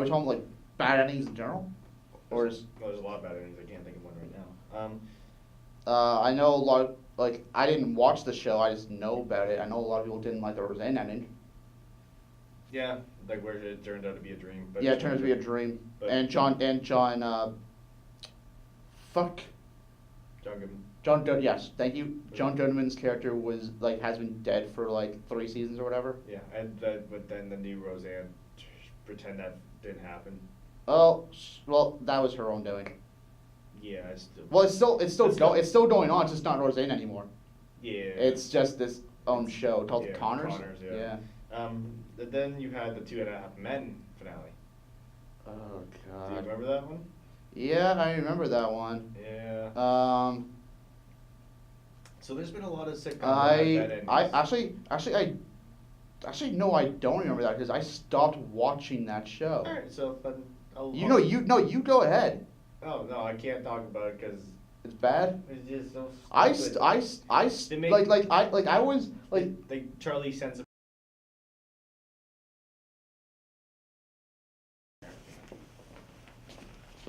talking like bad endings in general, or is? Well, there's a lot of bad endings. I can't think of one right now. I know a lot of, like, I didn't watch the show, I just know about it. I know a lot of people didn't like the Roseanne ending. Yeah, like where it turned out to be a dream. But Yeah, it turned out to be a dream. But- And John, fuck. Yes, thank you. John Donovan's character was, like, has been dead for, like, 3 seasons or whatever. Yeah, but then the new Roseanne pretend that didn't happen. Oh, well, that was her own doing. Yeah, I still. Well, it's still It's still- it's still going on, it's just not Roseanne anymore. Yeah. It's just this own show called Yeah, The Connors. yeah. Then you had the 2.5 Men finale. Oh Do you god. remember that one? Yeah, I remember that one. Yeah. So there's been a lot of sitcoms that have bad endings. Actually, no, I don't remember that because I stopped watching that show. All right, so then You go ahead. Oh no, I can't talk about it because It's bad. it's just so stupid. They make- I was like, Like Charlie Sense.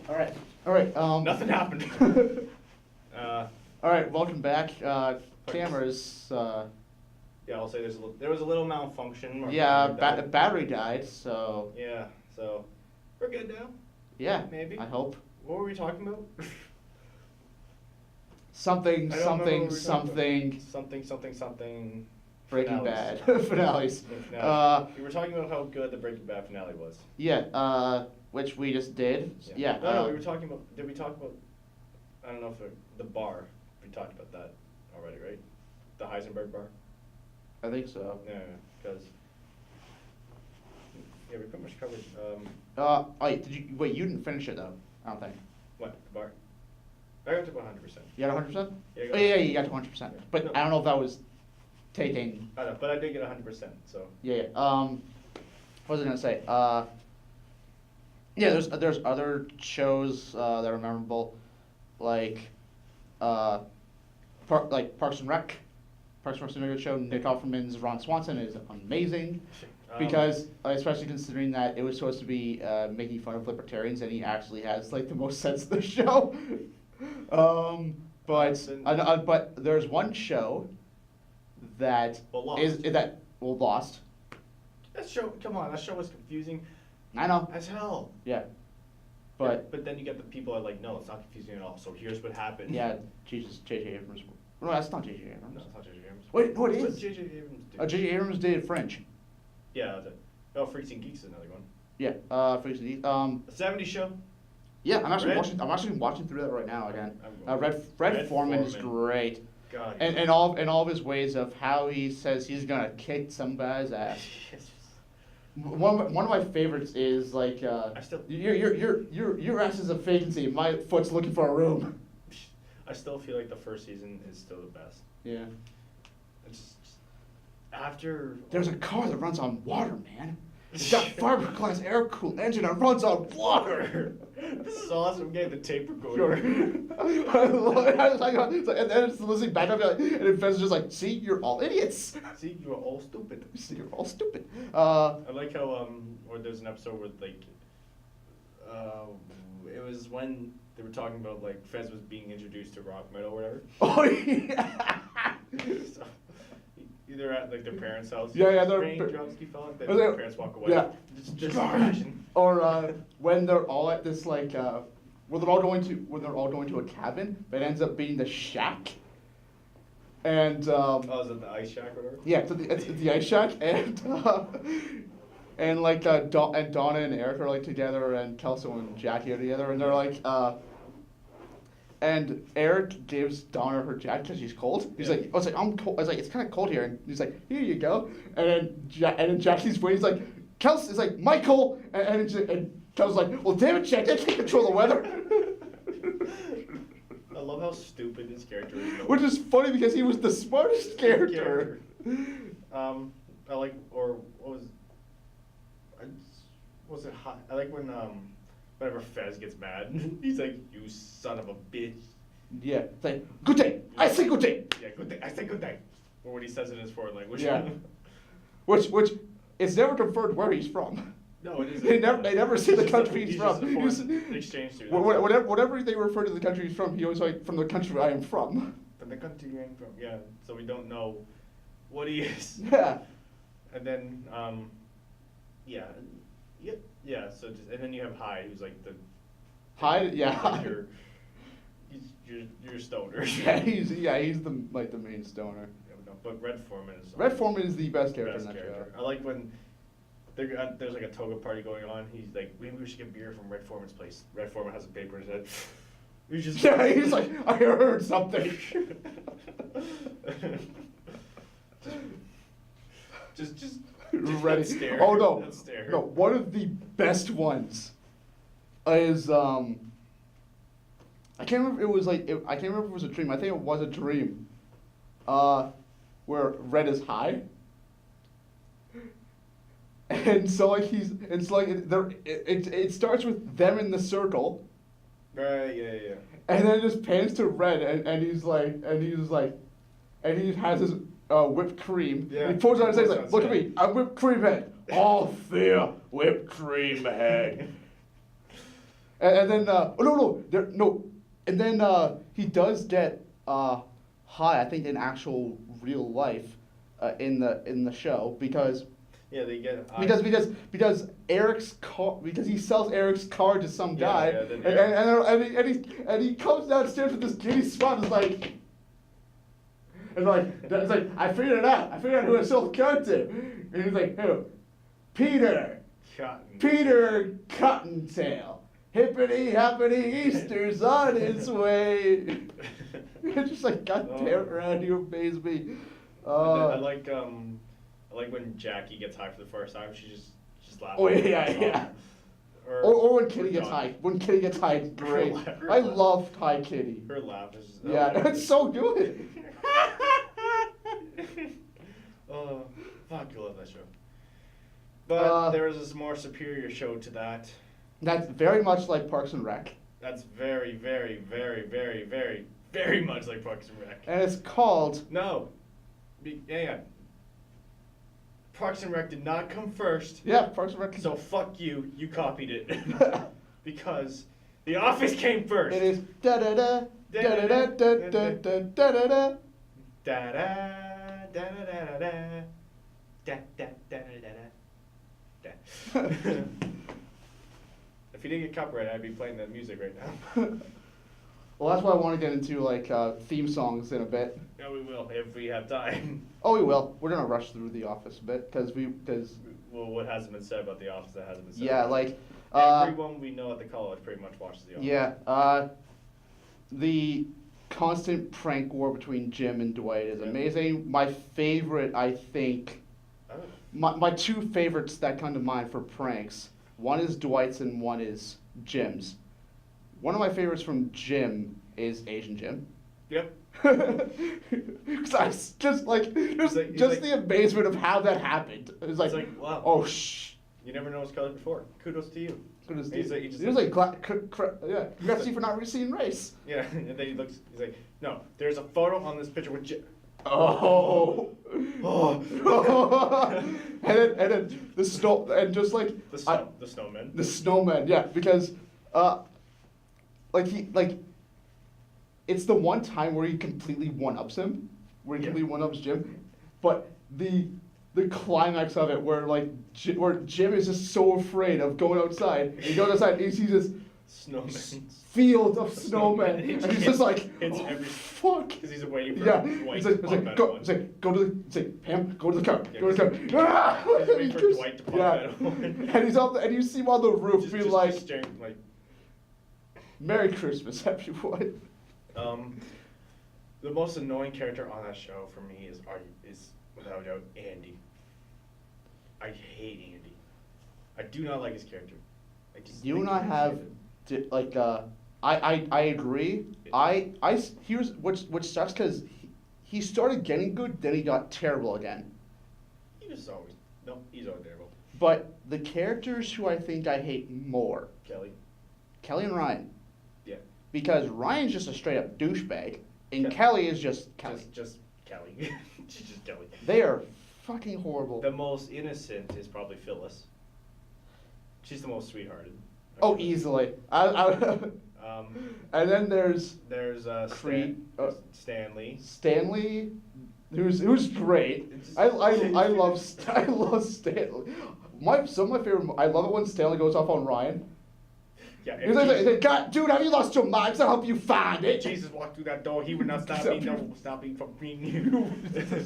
all right, Nothing happened. all right, welcome back, cameras, Yeah, I'll say there was a little malfunction. or yeah, something like that. battery died, so, Yeah, so we're good now. yeah, Maybe. I hope. What were we talking about? Something, I don't remember something, what we were talking about. Something. Breaking finales. Bad, finales. The Uh, finale. We were talking about how good the Breaking Bad finale was. Yeah, which we just did, yeah. No, we were talking about. Did we talk about? I don't know if the bar. We talked about that already, right? The Heisenberg bar. I think so. Yeah, because. Yeah, we pretty much covered. Wait, you didn't finish it though, I don't think. What the bar? I got to 100%. You got 100%? Yeah, I Oh got yeah, it. you got to 100%. But No. I don't know if that was taking. I know, but I did get 100%. So. Yeah. What was I gonna say? Yeah, there's other shows that are memorable, like Parks and Rec. Parks and Rec's a good show. Nick Offerman's Ron Swanson is amazing. Because, especially considering that it was supposed to be making fun of libertarians, and he actually has like the most sense of the show. But there's one show that Well, Lost. Lost. That show, come on, that show was confusing I know. as hell. Yeah. But But then you get the people that are like, no, it's not confusing at all. So here's what happened. yeah, Jesus, J.J. Abrams. No, that's not J.J. Abrams. No, it's not J.J. Abrams. Wait, no, it What is. J.J. Abrams did? J.J. Abrams did Fringe. Yeah, that's it. Oh, Freaks and Geeks is another one. Yeah. Freaks and Geeks. The 70s show. Yeah, I'm actually Red? watching. I'm actually watching through that right now again. I'm going- Red Red Foreman is Foreman. great. God. and all of his ways of how he says he's gonna kick some guy's ass. One of my favorites is like I still- your ass is a vacancy. My foot's looking for a room. I still feel like the first season is still the best. Yeah. It's just after There's a car that runs on water, man. It's got fiberglass air-cooled engine that runs on water. This is awesome game. The tape Sure. recorder. and then it's listening back up, and then Fez is just like, "See, you're all idiots. See, you are all stupid. See, you're all stupid." I like how or there's an episode where like it was when they were talking about like Fez was being introduced to rock metal or whatever. Oh yeah. So, either at like their parents' house. Yeah, their raindrops keep falling. Then Oh, their they- parents walk away. yeah. Just imagine. Or when they're all at this like where they're all going to a cabin, but it ends up being the shack. And Oh, is it the ice shack or whatever? yeah, it's the ice shack, and like and Donna and Eric are like together, and Kelso and Jackie are together, and they're like and Eric gives Donna her jacket because she's cold. He's Yeah. like, I was like, I'm cold. I was like, it's kind of cold here, and he's like, here you go. And then Jackie's waiting. He's like, Kelso is like, Michael, and Kelso's like, well, damn it, Jack, I can't control the weather. I love how stupid his character is. though. Which is funny because he was the smartest character. I like, or what was, was it hot? I like when whenever Fez gets mad, he's like, "You son of a bitch." Yeah, it's like, good day. I say good day. Yeah, good day. I say good day. Or when he says it in his foreign language. Yeah. Which it's never confirmed where he's from. No, it isn't. They never say the just country a- he's just from. a foreign exchange student. Whatever they refer to the country he's from, he always like from the country I am from. From the country you're from. Yeah. So we don't know what he is. Yeah. And then yeah. Yeah. So just and then you have Hyde, who's like the Hyde, yeah. like you're stoner. Yeah, he's the main stoner. Yeah, but Red Foreman is Red Foreman is the best character best in that character. show. I like when there's like a toga party going on. He's like, maybe we should get beer from Red Foreman's place. Red Foreman has a paper in his head. We just Yeah, he's like, I heard something. just Ready. that stare. Oh no, That stare. no. One of the best ones is I can't remember. It was like I can't remember if it was a dream. I think it was a dream. Where Red is high. And so like it starts with them in the circle, Right. Yeah. and then it just pans to Red, and he has his whipped cream. Yeah. And he pours it on his head. He's like, Sounds look at good. me, I'm whipped cream head. All fear, whipped cream head. And then and then he does get high. I think in actual real life, in the show because. Yeah, they get Because Eric's car, because he sells Eric's car to some Yeah, guy, yeah, then and he comes downstairs with this giddy smile, and it's like I figured it out. I figured out who I sold the car to, and he's like, who? Peter Cottontail. Hippity happity Easter's on its way. It's just like, God damn it, around you obeys me. I like when Jackie gets high for the first time. She's laughing. Oh yeah. Or when Kitty gets John. high. When Kitty gets high, it's great. Her I laugh. love High Kitty. Her laugh is. Yeah, it's so good. Oh, fuck! I love that show. But Uh, there is this more superior show to that. That's very much like Parks and Rec, That's very, very, very, very, very, very much like Parks and Rec. and it's called. No, hang on. Parks and Rec did not come first. Yeah, Parks and Rec. So fuck you. You copied it because The Office came first. It is da da da da da da da da da da da da. Da da da da da da da da da da da. If you didn't get copyrighted, I'd be playing that music right now. Well, that's why I want to get into like theme songs in a bit. Yeah, we will if we have time. Oh, we will. We're gonna rush through The Office a bit because Well, what hasn't been said about The Office that hasn't been said? yeah, about like everyone we know at the college pretty much watches The Office. yeah, constant prank war between Jim and Dwight is Yeah. amazing. My favorite, I think, I don't my two favorites that come to mind for pranks, one is Dwight's and one is Jim's. One of my favorites from Jim is Asian Jim. Yep. Because I just like, He's like- the amazement of how that happened. It's like, It's like, wow. oh shh. You never know what's color before. Kudos to you. Good as He's like- he just he was like, yeah, congrats to you for not seeing race. Yeah, and then he looks. He's like, no, there's a photo on this picture with Jim. Oh. Oh. and then the snow and just like The snowman. the snowman, yeah, because like it's the one time where he completely one-ups him, where he Yeah. completely one-ups Jim, but the climax of it where like where Jim is just so afraid of going outside, and he goes outside and he sees this Snowman. field of snowmen, Snowman. and he's just like, It's oh, every- fuck. Because he's waiting for Yeah, Dwight it's to like, pop out go, one. it's like, go to the, it's like, Pam, go to the car, Yeah, go to the car. he's- Ah! he's waiting for He just- Dwight to pop yeah. out one. And he's up, and you see him on the roof being like, just staring, like, Merry Christmas, everyone. the most annoying character on that show for me is without a doubt Andy. I hate Andy. I do not like his character. I just You think and I he's have, stupid. I agree. Here's which sucks because he started getting good, then he got terrible again. He's always terrible. But the characters who I think I hate more, Kelly. Kelly and Ryan. Yeah. Because Ryan's just a straight up douchebag, and Yeah. Kelly is just Kelly. Just Kelly. She's just Kelly. They are fucking horrible. The most innocent is probably Phyllis. She's the most sweethearted. Oh, easily. And then there's There's Creed, Stanley. Stanley, who's great. It's- I love Stanley. Some of my favorite. I love it when Stanley goes off on Ryan. Yeah. He's like, God, dude, have you lost your mind? 'Cause I'll help you find it. Jesus walked through that door, he would not stop me. No, stop me from being you.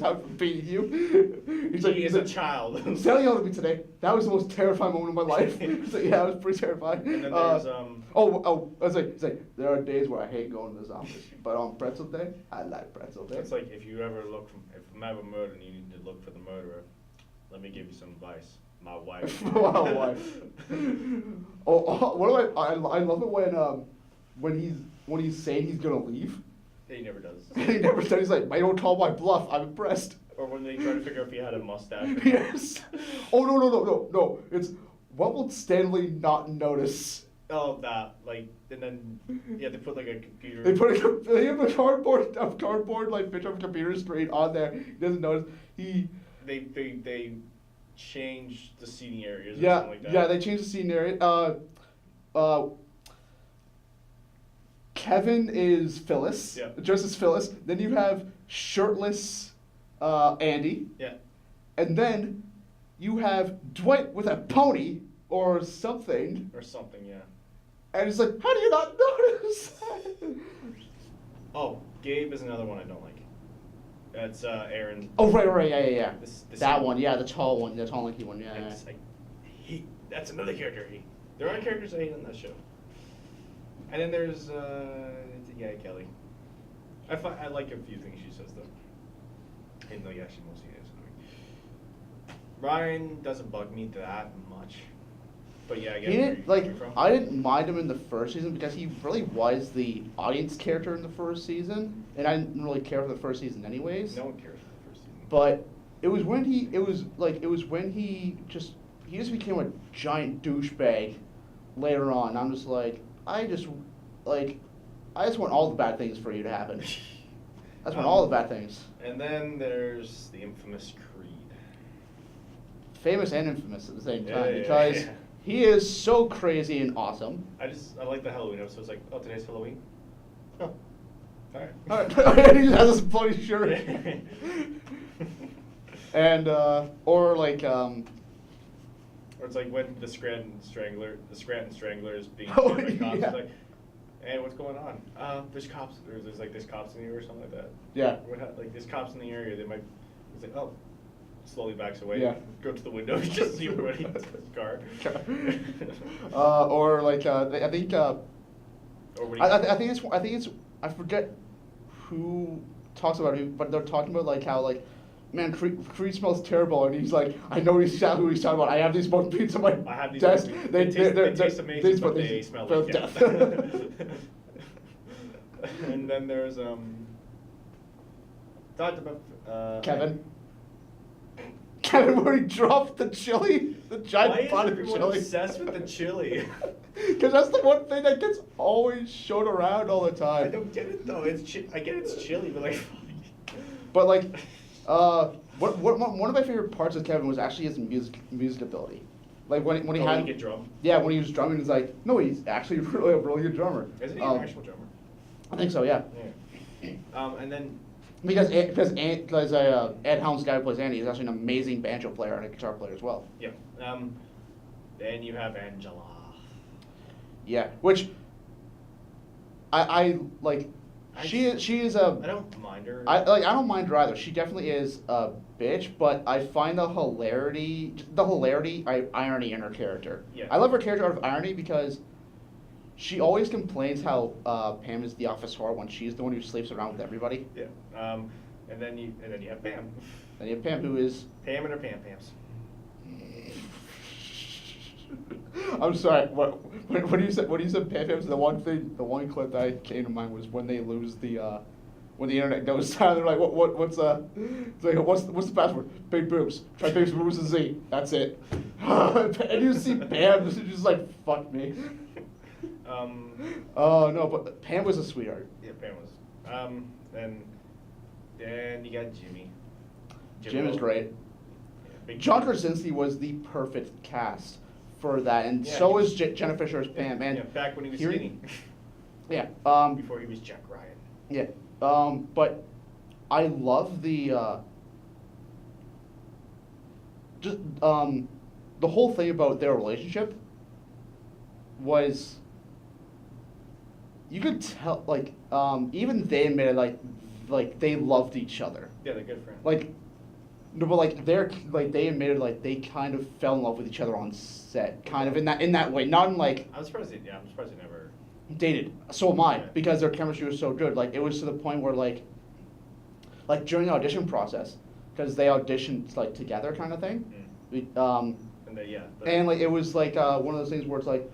I'm beating you. He's like, He is a child. Stanley yelled at me today. That was the most terrifying moment of my life. So, yeah, it was pretty terrifying. And then there's I was like, there are days where I hate going to this office, but on pretzel day, I like pretzel day. It's like if you ever look if I'm ever murdered and you need to look for the murderer, let me give you some advice. My wife. My wife. What do I love it when he's saying he's gonna leave. He never does. He never said. He's like, I don't call my bluff. I'm impressed. Or when they try to figure out if he had a mustache. Yes. Oh no. It's what will Stanley not notice? Oh, that and then they put like a computer. They have a cardboard like picture of a computer screen on there. He doesn't notice. They changed the seating areas. Or Yeah, something like that. yeah. They changed the scenery. Kevin is Phyllis. Yeah. Dressed as Phyllis. Then you have shirtless Andy. Yeah. And then you have Dwight with a pony or something. Or something, yeah. And it's like, how do you not notice? Oh, Gabe is another one I don't like. That's Aaron. Oh, right, yeah. This That one, yeah, the tall one, the tall lanky one, yeah. yeah. That's another character I hate. There are characters I hate on that show. And then there's Kelly. I like a few things she says though. Even though she mostly is. Ryan doesn't bug me that much. But yeah, I get He where didn't you're like. coming from. I didn't mind him in the first season because he really was the audience character in the first season, and I didn't really care for the first season anyways. No one cares for the first season. But it was when he just became a giant douchebag later on. I'm just like, I just want all the bad things for you to happen. I just want all the bad things. And then there's the infamous Creed. Famous and infamous at the same Yeah, time yeah, because yeah. he is so crazy and awesome. I like the Halloween episode. It's like, oh, today's Halloween. Oh, all right. And he just has this bloody shirt. And or like Or it's like when the Scranton Strangler is being Oh, killed by cops. yeah. It's like, hey, what's going on? There's cops. There's cops in the area or something like that. yeah. There's cops in the area. They might. It's like, oh, slowly backs away. Yeah. Go to the window. You just see everybody in his car. Or like I think Or when he, I think it's I forget who talks about it, but they're talking about like how like, man, Creed smells terrible, and he's like, I know who he's talking about. I have these both beats on my I have these desk. movies. They taste amazing, but they smell like death. And then there's talked about Kevin. Kevin, where he dropped the chili, the Why giant is pot of everyone chili. obsessed with the chili? Because that's the one thing that gets always shown around all the time. I don't get it though. I get it's chili, but like. But like, one of my favorite parts of Kevin was actually his music ability. Like when he had, get drum. yeah, when he was drumming, he's like, no, he's actually really a really good drummer. Isn't he an actual drummer? I think so, yeah. Yeah. And then Because Ed Helms, the guy who plays Andy, is actually an amazing banjo player and a guitar player as well. yeah. Then you have Angela. Yeah, which I like. She is a. I don't mind her. I don't mind her either. She definitely is a bitch, but I find the irony in her character. Yeah. I love her character out of irony because she always complains how Pam is the office whore when she's the one who sleeps around with everybody. Yeah. And then you have Pam. And you have Pam, who is. Pam and her Pams. I'm sorry. When you said Pam Pam's, the one clip that came to mind was when they lose the. When the internet goes down, they're like, what's it's like, what's the password? Big boobs. Try big boobs and Z. That's it. And you see Pam just like, fuck me. Oh no, but Pam was a sweetheart. Yeah, Pam was. Then you got Jimmy. Jim is great. Yeah, big John Jimmy. Krasinski was the perfect cast for that, and Yeah, so he- is Jenna Fisher as Pam. And yeah, back when he was here- skinny. Yeah. Before he was Jack Ryan. Yeah. But I love the the whole thing about their relationship was you could tell like even they admitted like they loved each other. Yeah, they're good friends. Like no, but like they admitted like they kind of fell in love with each other on set, kind of in that way, not in like I'm surprised they never. dated. So am I, Yeah. because their chemistry was so good. Like it was to the point where like during the audition process, because they auditioned like together kind of thing. Mm. We, And then yeah. and like it was like one of those things where it's like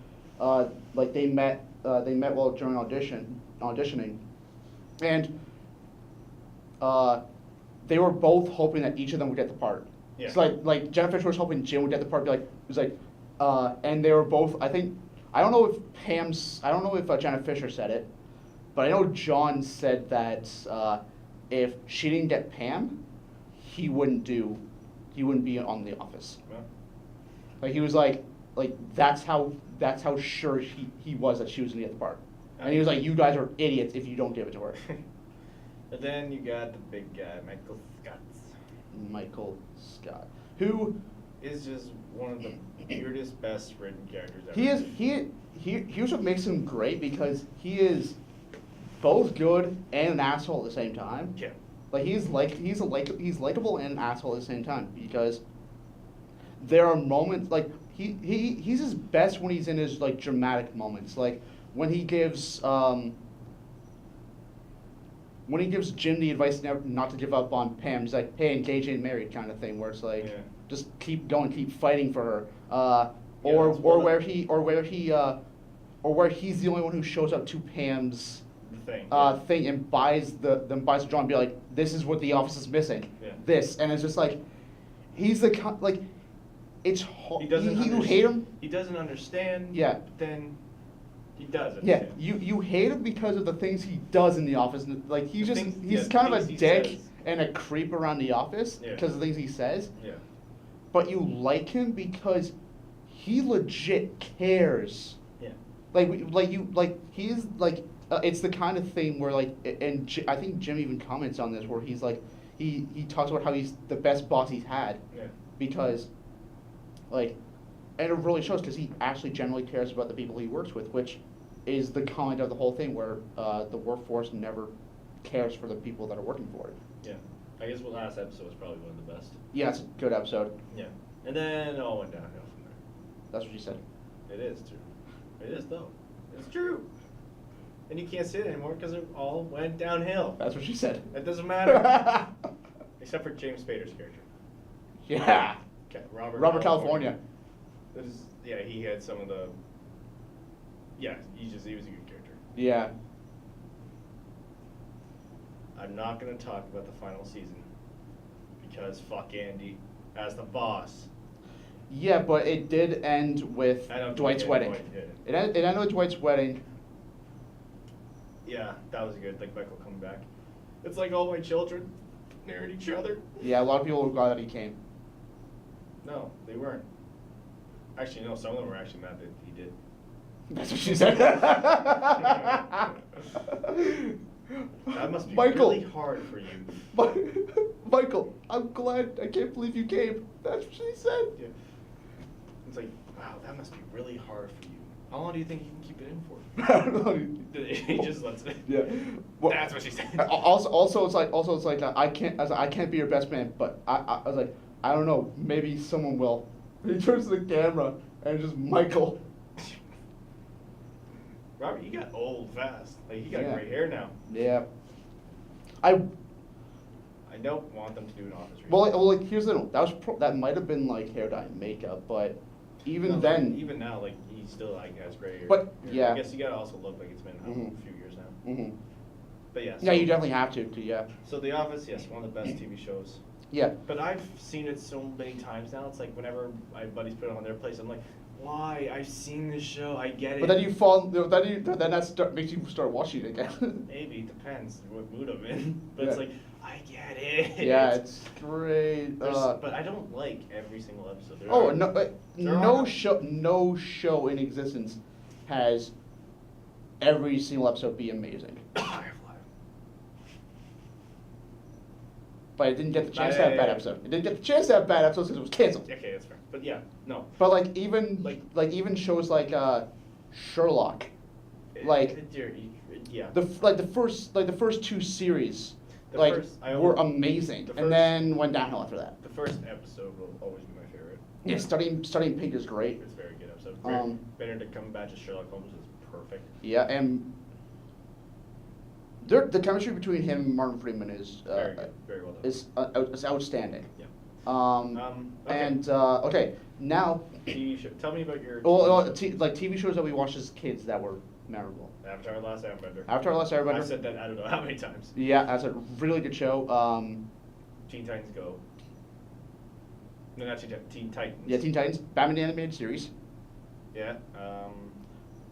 they met while during auditioning, and they were both hoping that each of them would get the part. Yeah. It's like Jenna Fisher was hoping Jim would get the part. Be like it was like, and they were both. I don't know if Jenna Fisher said it, but I know John said that if she didn't get Pam, he wouldn't be on The Office. Well, Like he was like that's how sure he was that she was gonna get the part, and he was like, you guys are idiots if you don't give it to her. and then you got the big guy, Michael Scott. Michael Scott, who Is just one of the weirdest, best written characters ever. here's what makes him great, because he is both good and an asshole at the same time. Yeah. Like he's likable and an asshole at the same time, because there are moments like he's his best when he's in his like dramatic moments, like when he gives Jim the advice not to give up on Pam. He's like, hey, engage ain't married kind of thing, where it's like Yeah. just keep going, keep fighting for her. Yeah, Or that's one where of- he's the only one who shows up to Pam's The thing. thing and buys the drawing and be like, this is what the office is missing. Yeah. This, and it's just like he's the like it's hard. He doesn't. You hate him. He doesn't understand. Yeah. But then he does Yeah, understand. you hate him because of the things he does in the office. And, like he's The just things- he's yeah, the kind of a things he dick says. and a creep around the office Yeah. because of the things he says. Yeah. But you like him because he legit cares. Yeah. He's like it's the kind of thing where like I think Jim even comments on this, where he's like he talks about how he's the best boss he's had Yeah. because like, and it really shows because he actually generally cares about the people he works with, which is the comment of the whole thing, where the workforce never cares for the people that are working for it. Yeah. I guess the last episode was probably one of the best. Yeah, it's a good episode. Yeah. And then it all went downhill from there. That's what you said. It is true. It is though. It's true. And you can't say it anymore because it all went downhill. That's what she said. It doesn't matter. Except for James Spader's character. Yeah. Okay, Robert California. That is, yeah, he had some of the. Yeah, he was a good character. Yeah. I'm not gonna talk about the final season because fuck Andy as the boss. Yeah, but it did end with I know Dwight's Dwight, wedding. Dwight did. It ended with Dwight's wedding. Yeah, that was good. Like Michael coming back. It's like all my children married each other. Yeah, a lot of people were glad that he came. No, they weren't. Actually, no. Some of them were actually mad that he did. That's what she said. That must be Michael. really hard for you. Michael, I'm glad. I can't believe you came. That's what she said. Yeah. It's like, wow, that must be really hard for you. How long do you think you can keep it in for? I don't know. He just lets it. Yeah. Well, That's what she said. Also, it's like I can't be your best man, but I was like, I don't know, maybe someone will. He turns to the camera and just Michael. Robert, you got old fast. Like he got Yeah. gray hair now. Yeah. I don't want them to do an office reading. Well, here's the that was that might have been like hair dye and makeup, but even No, then. even now, like he still like has gray hair. But, yeah. I guess you gotta also look like it's been a Mhm. few years now. Mhm. But yeah. Yeah, you definitely have to. Yeah. So The Office, yes, one of the best TV shows. Yeah. But I've seen it so many times now. It's like whenever my buddies put it on their place, I'm like, why? I've seen this show. I get it. But then you fall. Then that makes you start watching it again. Maybe it depends what mood I'm in. But it's Yeah. like I get it. Yeah, it's great. But I don't like every single episode. There Oh are- no! there No are- show in existence has every single episode be amazing. Firefly. But it didn't get the chance to have bad episode. It didn't get the chance to have bad episodes because it was canceled. Okay, that's fair. But yeah, no. But like even Like- even shows like Sherlock, like Yeah. the first two series The like first- I were always- amazing, the and first- then went downhill after that. The first episode will always be my favorite. Yeah, studying Pink is great. It's a very good episode. Um, Benedict Cumberbatch as Sherlock Holmes is perfect. Yeah, and the chemistry between him and Martin Freeman is Very good. Very well done. is outstanding. Yeah. Okay. Okay. Okay, now TV show. Tell me about your like TV shows that we watched as kids that were memorable. Avatar: The Last Airbender. Avatar: The Last Airbender. I've said that I don't know how many times. Yeah, that's a really good show. Teen Titans Go. No, not Teen Titans. Yeah, Teen Titans, Batman the Animated Series, Yeah.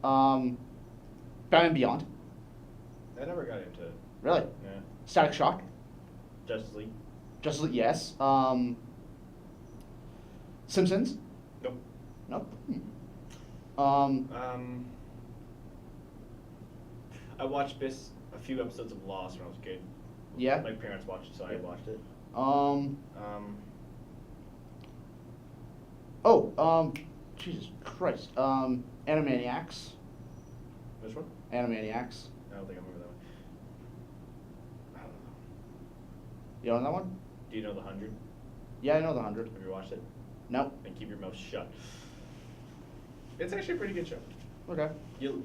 Batman Beyond. I never got into it. Really, Yeah. Static Shock, Justice League. Justice League, yes. Simpsons. Nope. Nope. I watched a few episodes of Lost when I was a kid. Yeah. My parents watched it, so I watched it. Jesus Christ. Animaniacs. Which one? Animaniacs. I don't think I remember that one. I don't know. You know that one? Do you know The 100? Yeah, I know the 100. Have you watched it? No. Then keep your mouth shut. It's actually a pretty good show. Okay.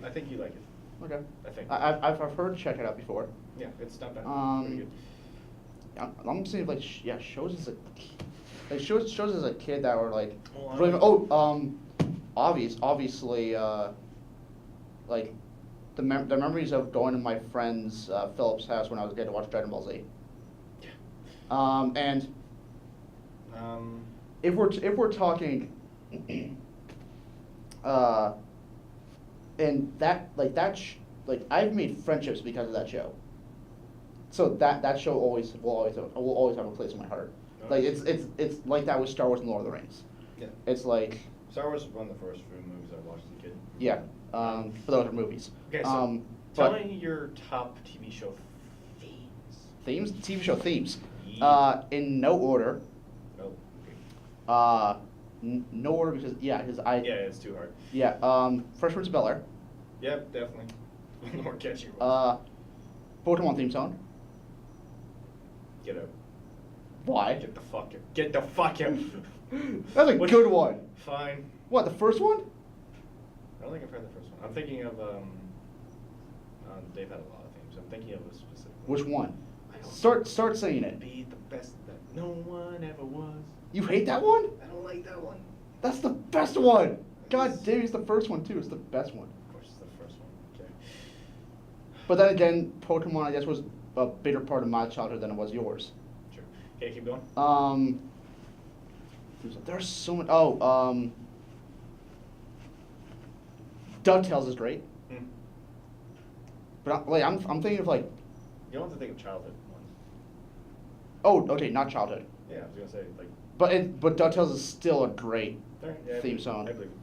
I think you like it. Okay. I think. I've heard check it out before. Yeah, it's not bad. Um, Pretty good. I'm saying like shows as a shows as a kid that were like Well, really, obviously like the memories of going to my friend's Philip's house when I was a kid to watch Dragon Ball Z. And if we're talking and that I've made friendships because of that show. So that show will always have a place in my heart. Like it's like that with Star Wars and Lord of the Rings. Yeah. It's like Star Wars was one of the first few movies I watched as a kid. yeah, for those are movies. Okay, so tell but me your top TV show themes. TV show themes. Yeah. In no order. Oh, okay. No order because I Yeah, it's too hard. Fresh Prince of Bel-Air. Yep, definitely. The more catchy it was. Pokemon theme song. Get out. Why? Get the fuck out. Get the fuck out. That's a Which- good one. Fine. What, the first one? I don't think I've heard the first one. I'm thinking of They've had a lot of themes. I'm thinking of a specific Which one? I don't Start saying it. Be the best that no one ever was. You hate that one? I don't like that one. That's the best one. God damn, it's the first one too. It's the best one. Of course, it's the first one. Okay. But then again, Pokemon, I guess, was a bigger part of my childhood than it was yours. Sure. Okay, keep going. There's so many. Oh, DuckTales is great. Hmm. But I'm thinking of like, You don't have to think of childhood ones. oh, okay, not childhood. Yeah, I was gonna say like. But DuckTales is still a great All right, yeah, I theme believe- song. I believe it.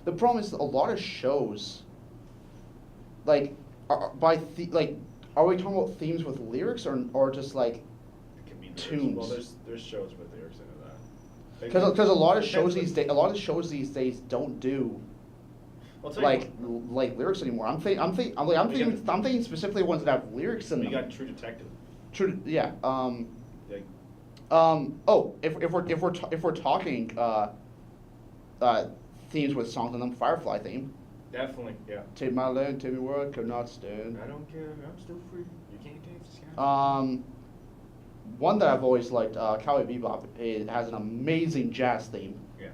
The problem is a lot of shows, like, are we talking about themes with lyrics or just like, It could be lyrics. Tunes. Well, there's shows with lyrics into that. because a lot of Depends shows what- these days don't do Well, I'll tell you like lyrics anymore. I'm We thinking specifically ones that have lyrics in what, we them. got True Detective. True, yeah. Like, Oh, if we're talking themes with songs in them, Firefly theme. definitely, yeah. Take my land, take me where I could not stand. I don't care. I'm still free. You can't take the sky. One that I've always liked, Cowboy Bebop, it has an amazing jazz theme. Yeah.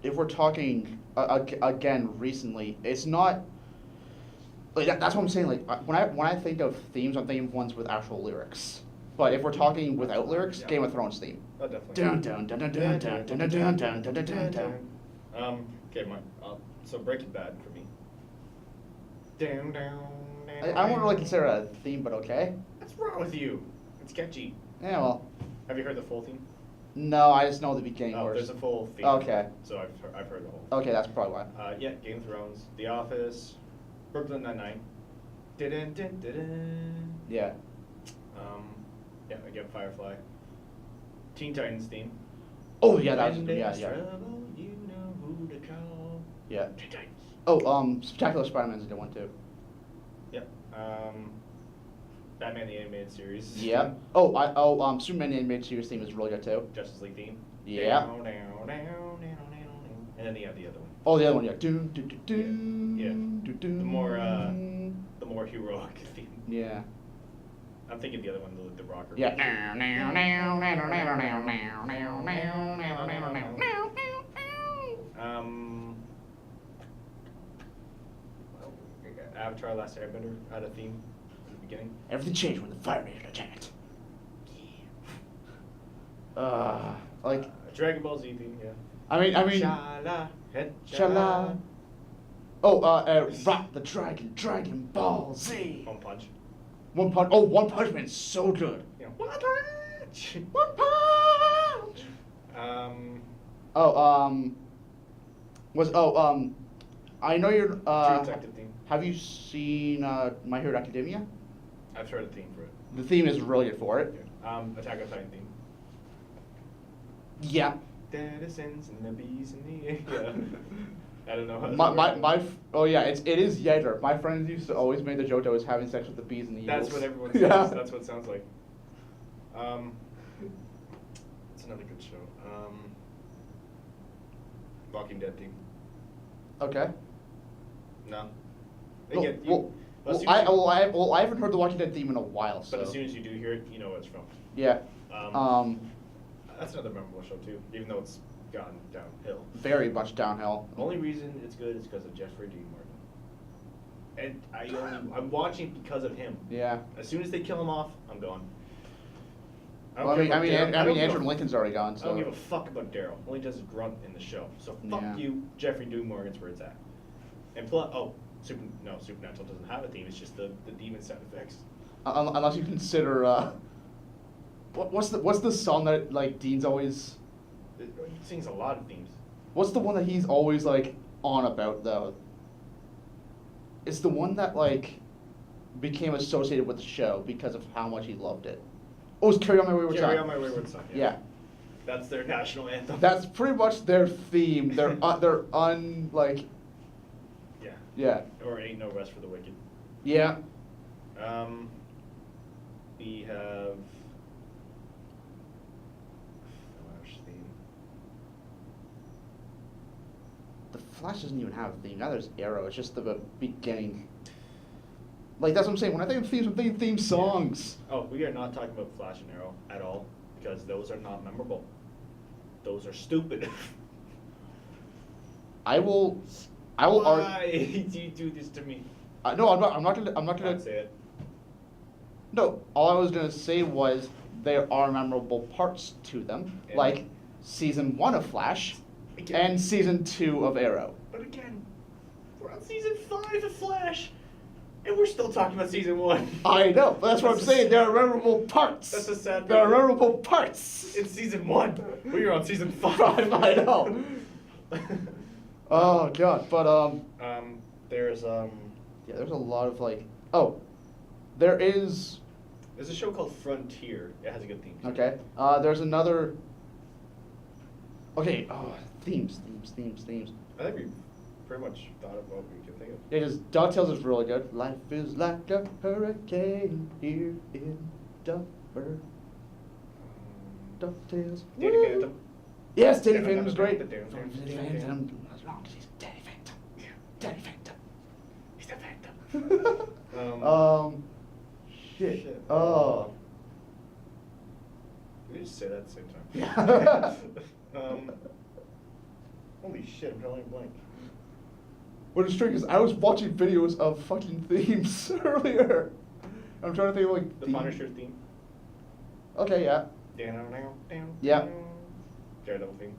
If we're talking again recently, it's not like that's what I'm saying. Like when I think of themes, I'm thinking of ones with actual lyrics. But if we're talking without lyrics, Yeah. Game of Thrones theme. Oh, definitely. Dun dun dun dun dun dun dun dun dun dun dun dun dun. Okay, so Breaking Bad for me. Down, down, I wouldn't really consider it a theme, but okay. What's wrong with you? It's catchy. Yeah, well, Have you heard the full theme? no, I just know the beginning Oh, words. there's a full theme. Okay. So I've heard the whole. Okay, that's probably why. Yeah, Game of Thrones, The Office, Brooklyn Nine-Nine. Didn't. Yeah. Yeah, again, Firefly. Teen Titans theme. Oh yeah, that was When yeah there's yeah trouble, you know who to call. yeah. Teen Titans. Oh, Spectacular Spider-Man's a good one too. Yep. Batman the Animated Series. Yeah. Superman the animated series theme is really good too. Justice League theme. Yeah. Down, down, down, down, down. And then you have the other one. Oh, the other one, yeah. Dun, dun, dun, dun, Yeah. dun, dun. The more heroic theme. Yeah. I'm thinking the other one, the rocker. Yeah. Avatar: Last Airbender had a theme at the beginning. Everything changed when the Fire Nation attacked. Like, Dragon Ball Z theme, yeah. I mean, Shala, head Shala. Oh, Rock the Dragon Ball Z. One Punch. One Punch. Oh, One Punch Man's so good. Yeah. One Punch. One Punch. I know you're. True Detective theme. Have you seen My Hero Academia? I've heard a theme for it. The theme is really good for it. Attack on Titan theme. Yeah. Denizens and the bees in the air. Yeah. I don't know how. Oh yeah, it is Jaeger. My friends used to always make the joke that I was having sex with the bees and the eagles. That's what everyone says. Yeah. That's what it sounds like. It's another good show. Walking Dead theme. Okay. No. Well, Again, well, as soon as you- I haven't heard the Walking Dead theme in a while. So. But as soon as you do hear it, you know what it's from. Yeah. That's another memorable show too, even though it's gone downhill. Very much downhill. The only reason it's good is because of Jeffrey Dean Morgan. And I'm watching because of him. Yeah. As soon as they kill him off, I'm going. Well, Andrew Lincoln's already gone. I So. don't give a fuck about Daryl. All he does is grunt in the show. So fuck Yeah. you, Jeffrey Dean Morgan's where it's at. And plus, Supernatural doesn't have a theme. It's just the demon sound effects. Unless you consider what's the song that like Dean's always. He sings a lot of themes. What's the one that he's always like on about though? It's the one that like became associated with the show because of how much he loved it. Oh, it's Carry On My Wayward Son. Carry On My Wayward Son. Yeah. That's their national anthem. That's pretty much their theme. They're like. Yeah. Yeah. Or Ain't No Rest for the Wicked. Yeah. We have Flash doesn't even have a theme. Now there's Arrow. It's just the beginning. Like, that's what I'm saying. When I think of themes, I'm thinking theme songs. Oh, we are not talking about Flash and Arrow at all, because those are not memorable. Those are stupid. I will argue. Why do you do this to me? No, I'm not gonna. Can't say it. No, all I was gonna say was there are memorable parts to them, Yeah. like season 1 of Flash Again. and season 2 of Arrow. But again, we're on season 5 of Flash, and we're still talking about season 1. I know, but that's what I'm That's saying. There are memorable parts. That's a sad There are thing. memorable parts. It's season 1. We are on season 5. I know. Oh god, but There's yeah, there's a lot of like. Oh, there is. there's a show called Frontier. It has a good theme. too. Okay. There's another. Okay. Oh, themes. I think we pretty much thought of what we could think of. It is DuckTales is really good. Life is like a hurricane here in Duffer. DuckTales. Danny Woo! Phantom. Yes, Danny Phantom is great. Danny Danny Phantom. Phantom. As long as he's Danny Phantom. Yeah. Danny Phantom. He's the Phantom. Shit. Shit. Oh. We just say that at the same time. Yeah. Holy shit, I'm drawing a blank. What is strange is I was watching videos of fucking themes earlier. I'm trying to think of like The theme- Punisher theme. Okay, yeah. Down. Yeah. Daredevil theme.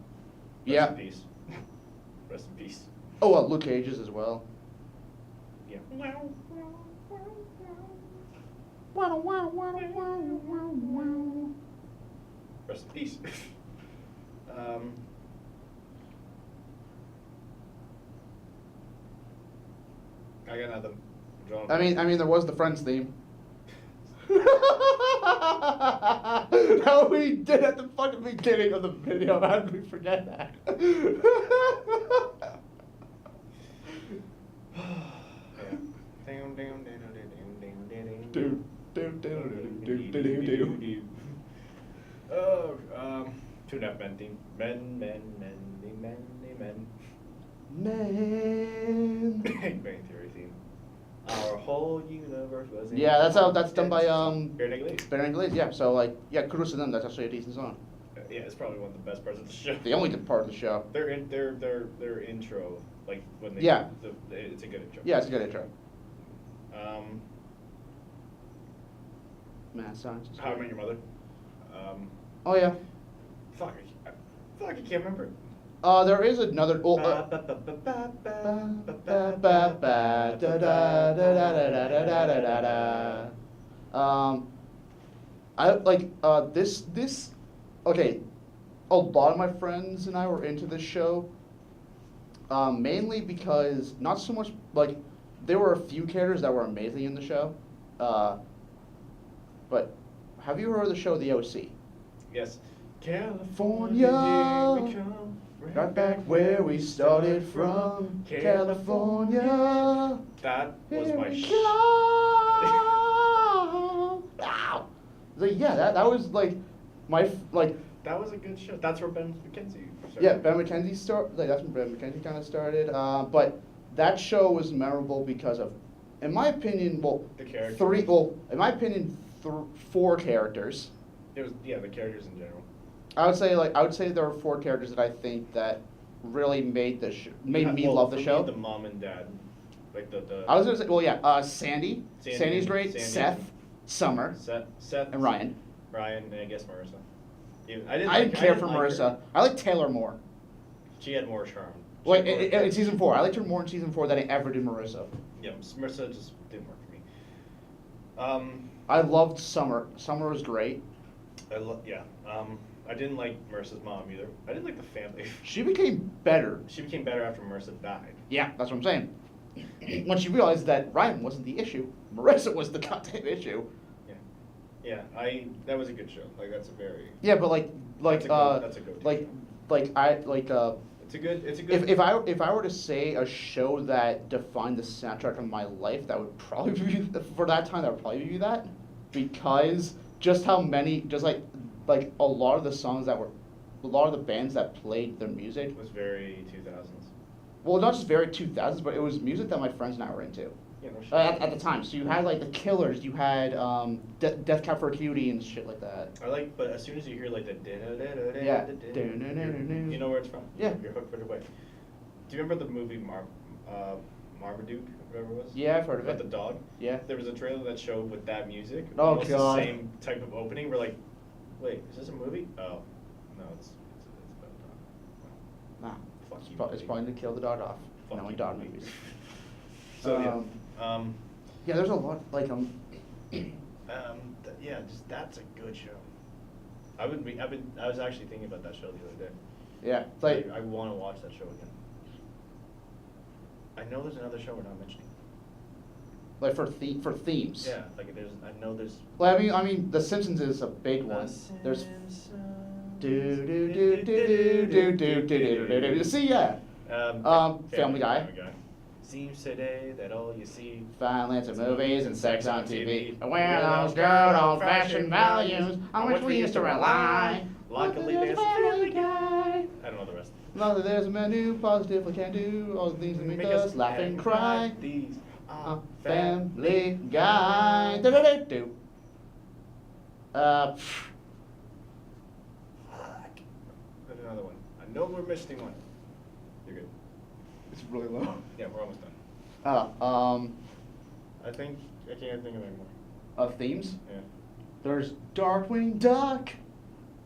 Yeah. Rest in peace. Rest in peace. Oh, Luke Cage's as well. Yeah. Rest in peace. I got nothing. I'm drawing a I blank. mean, there was the Friends theme. No, we did at the fucking beginning of the video. How did we forget that? Yeah. Down, down, down, down, Do, do, do, do, do, do, do. Oh, 2.5 Men theme. Men. Man. Big Bang Theory theme. Our whole universe was in Yeah, that's done by Bare Naked Ladies. Bare Naked Ladies. Yeah, so like, yeah, kudos to them. That's actually a decent song. Yeah, it's probably one of the best parts of the show. The only good part of the show. Their intro, like when they Yeah. it's a good intro. Yeah, it's a good intro. Mad Science. is How I great. Met Your Mother. Oh yeah. Fuck, I can't remember. There is another. Oh, I like this. Okay, a lot of my friends and I were into this show. Mainly because not so much like there were a few characters that were amazing in the show, but have you heard of the show The OC? Yes. California, here we come, right back where we started from, California. That was Here my we come. Ow. Like, yeah, that was like like That was a good show. That's where Ben McKenzie started. yeah, Ben McKenzie that's when Ben McKenzie kind of started. But that show was memorable because of, in my opinion, well, The characters. in my opinion, 4 characters. It was the characters in general. I would say there are 4 characters that I think that really made me Well, love for the me, show. the mom and dad, like the. I was gonna say, well, yeah, Sandy. Sandy, Sandy's great. Sandy. Seth, Summer, Seth and Ryan. Ryan, and I guess Marissa. Even, I didn't care for like Marissa. her. I like Taylor more. She had more charm. She Like had more- in season 4, I liked her more in season 4 than I ever did Marissa. Yeah, Marissa just didn't work for me. I loved Summer. Summer was great. I didn't like Marissa's mom either. I didn't like the family. She became better. She became better after Marissa died. Yeah, that's what I'm saying. When she realized that Ryan wasn't the issue, Marissa was the goddamn issue. Yeah, that was a good show. Like that's a very. Yeah, but That's a good It's a good. if I were to say a show that defined the soundtrack of my life, that would probably be for that time. That would probably be that, because just how many, just like a lot of the songs that were, a lot of the bands that played their music. was very 2000s. well, not just very 2000s, but it was music that my friends and I were into. You know, shit. At the time, so you had like the Killers, you had Death Cab for Cutie and shit like that. I like, but as soon as you hear like the Yeah. you know where it's from. Yeah. You're hooked right away. Do you remember the movie Marmaduke, whatever it was? Yeah, I've heard of About it. the dog. Yeah. There was a trailer that showed with that music. Oh, almost God. The same type of opening. We're like, wait, is this a movie? Oh, no, it's about a dog. Nah, Fuck it's, you, it's movie. probably to kill the dog off. Fuck Knowing you, dog movie. movies. So Um, Yeah, there's a lot like yeah, just that's a good show. I was actually thinking about that show the other day. yeah, it's like I want to watch that show again. I know there's another show we're not mentioning. for themes. Yeah, like I know there's. Well, I mean, The Simpsons is a big one. There's do do do do do do do do do do. See, yeah. Family Guy. Seems today that all you see. Violence in movies and sex on TV. Where those good old-fashioned values on which we used to rely. Luckily, There's there's a Family Guy. I don't know the rest. Now that there's a menu, positive I can do all the things that make us laugh and cry. These are Family Guy. Do do do do. Fuck. There's another one. I know we're missing one. You're good. It's really low. Yeah, we're almost done. I think I can't think of any more. Of themes. Yeah. There's Darkwing Duck.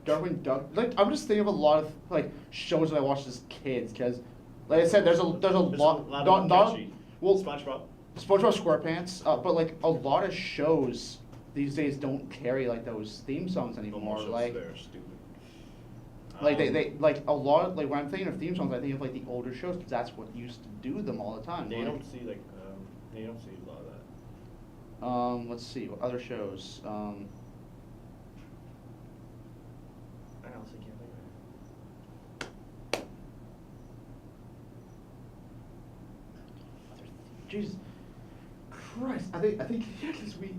Darkwing Duck. Like I'm just thinking of a lot of like shows that I watched as kids because, like I said, there's a There's lot. of them Not catchy. well, SpongeBob. SpongeBob SquarePants, but like a lot of shows these days don't carry like those theme songs anymore. Shows Like they're stupid. they like a lot of, like when I'm thinking of theme songs, I think of like the older shows because that's what used to do them all the time. You Like, don't see you don't see a lot of that. let's see what other shows. I honestly can't think of it. Jesus Christ! I think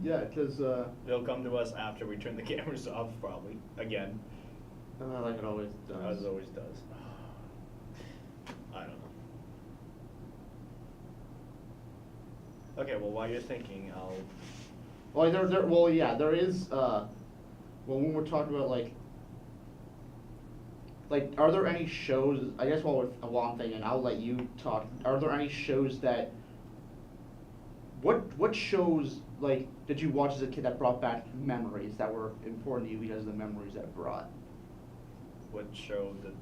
yeah, because They'll come to us after we turn the cameras off, probably again, like it always as it always does. I don't know. Okay, well, while you're thinking, I'll. Well, there is. Well, when we're talking about like, are there any shows? I guess while I'm thinking, I'll let you talk. Are there any shows that? What shows like did you watch as a kid that brought back memories that were important to you because of the memories that it brought? What show that?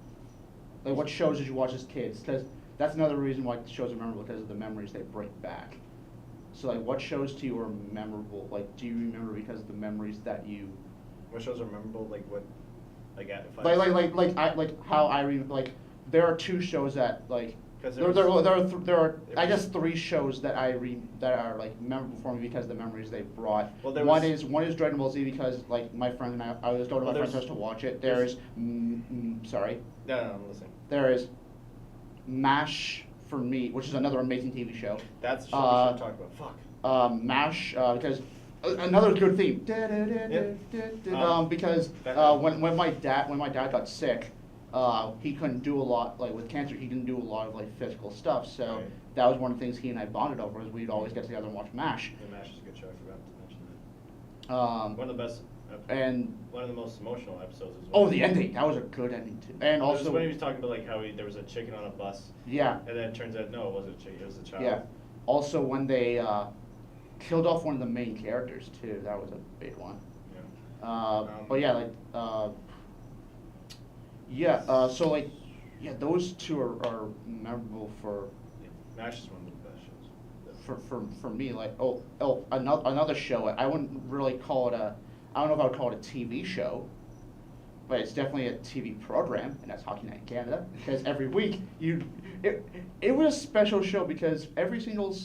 Like, what shows did you watch as kids? Because that's another reason why shows are memorable because of the memories they bring back. So, like, what shows to you are memorable? Like, do you remember because of the memories that you? What shows are memorable? Like what? Like if I. How I like. There are two shows that like. 'Cause There are It I was- guess three shows that that are like memorable for me because of the memories they brought. Well, there one was- is Dragon Ball Z because like my friend and I was going to Well, my friend's there's- house to watch it. there's- Sorry. No, I'm listening. There is MASH for me, which is another amazing TV show. That's the show we should talk about. Fuck. MASH because another good theme. Because when my dad got sick, he couldn't do a lot like with cancer. He didn't do a lot of like physical stuff. So Right. that was one of the things he and I bonded over. Is we'd always get together and watch MASH. Yeah, MASH is a good show. I forgot to mention that. One of the best. And one of the most emotional episodes as well. oh, the ending, that was a good ending too. And It was also when he was talking about like how there was a chicken on a bus. yeah. And then it turns out no, it wasn't a chicken. It was a child. Yeah. Also, when they killed off one of the main characters too, that was a big one. Yeah. But yeah, like so like those two are memorable for Yeah. MASH is one of the best shows. for me. Like another show. I wouldn't really call it a. I don't know if I would call it a TV show, but it's definitely a TV program, and that's Hockey Night in Canada. Because every week it was a special show because every single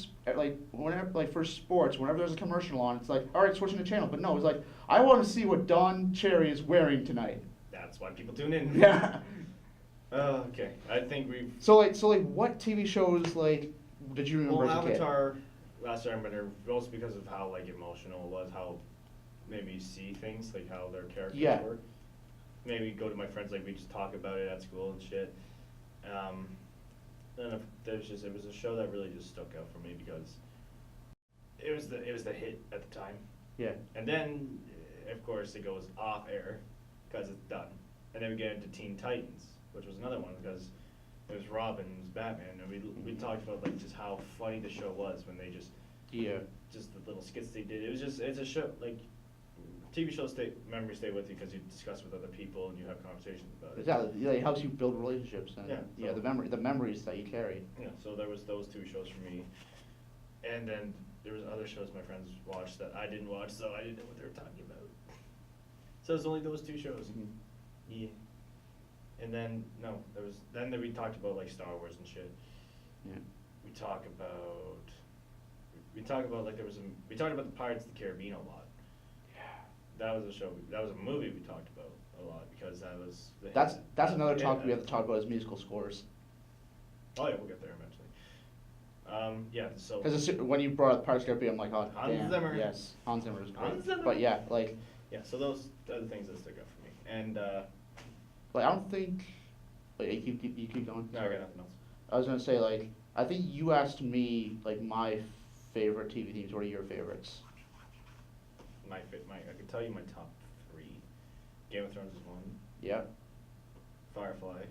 for sports, whenever there's a commercial on, it's like, all right, switching the channel. But no, it's like I want to see what Don Cherry is wearing tonight. That's why people tune in. Yeah. Okay. I think we've. So like what TV shows like did you remember Well, as a kid? Avatar, Last Airbender, also because of how like emotional it was, how maybe you see things, like how their characters Yeah. were. Maybe go to my friends, like we just talk about it at school and shit. then it was a show that really just stuck out for me because it was the hit at the time, Yeah. and then of course it goes off air because it's done, and then we get into Teen Titans, which was another one because it was Robin, it was Batman, and we talked about like just how funny the show was when they just Yeah. just the little skits they did. It was just it's a show like TV shows memories stay with you because you discuss with other people and you have conversations about it. Exactly. Yeah, it helps you build relationships and Yeah, so- the memories that you carry. Yeah, so there was those two shows for me, and then there was other shows my friends watched that I didn't watch, so I didn't know what they were talking about. So it's only those two shows. Mhm. Yeah. And then we talked about like Star Wars and shit. Yeah. We talk about like we talked about the Pirates of the Caribbean a lot. Yeah. That was a show. That was a movie we talked about a lot because that was. That's another yeah, topic we have to talk about is musical scores. Oh yeah, we'll get there eventually. Yeah. So. Because when you brought up Pirates of the Caribbean, I'm like, oh, Hans damn. Zimmer. Yes, Hans Zimmer is great. Hans Zimmer. But yeah, like Yeah. So those are the things that stick out for me. And I don't think. Wait, you keep going. no, I got nothing else. I was gonna say like I think you asked me like my favorite TV themes. What are your favorites? I can tell you my top 3. Game of Thrones is one. Yeah. Firefly.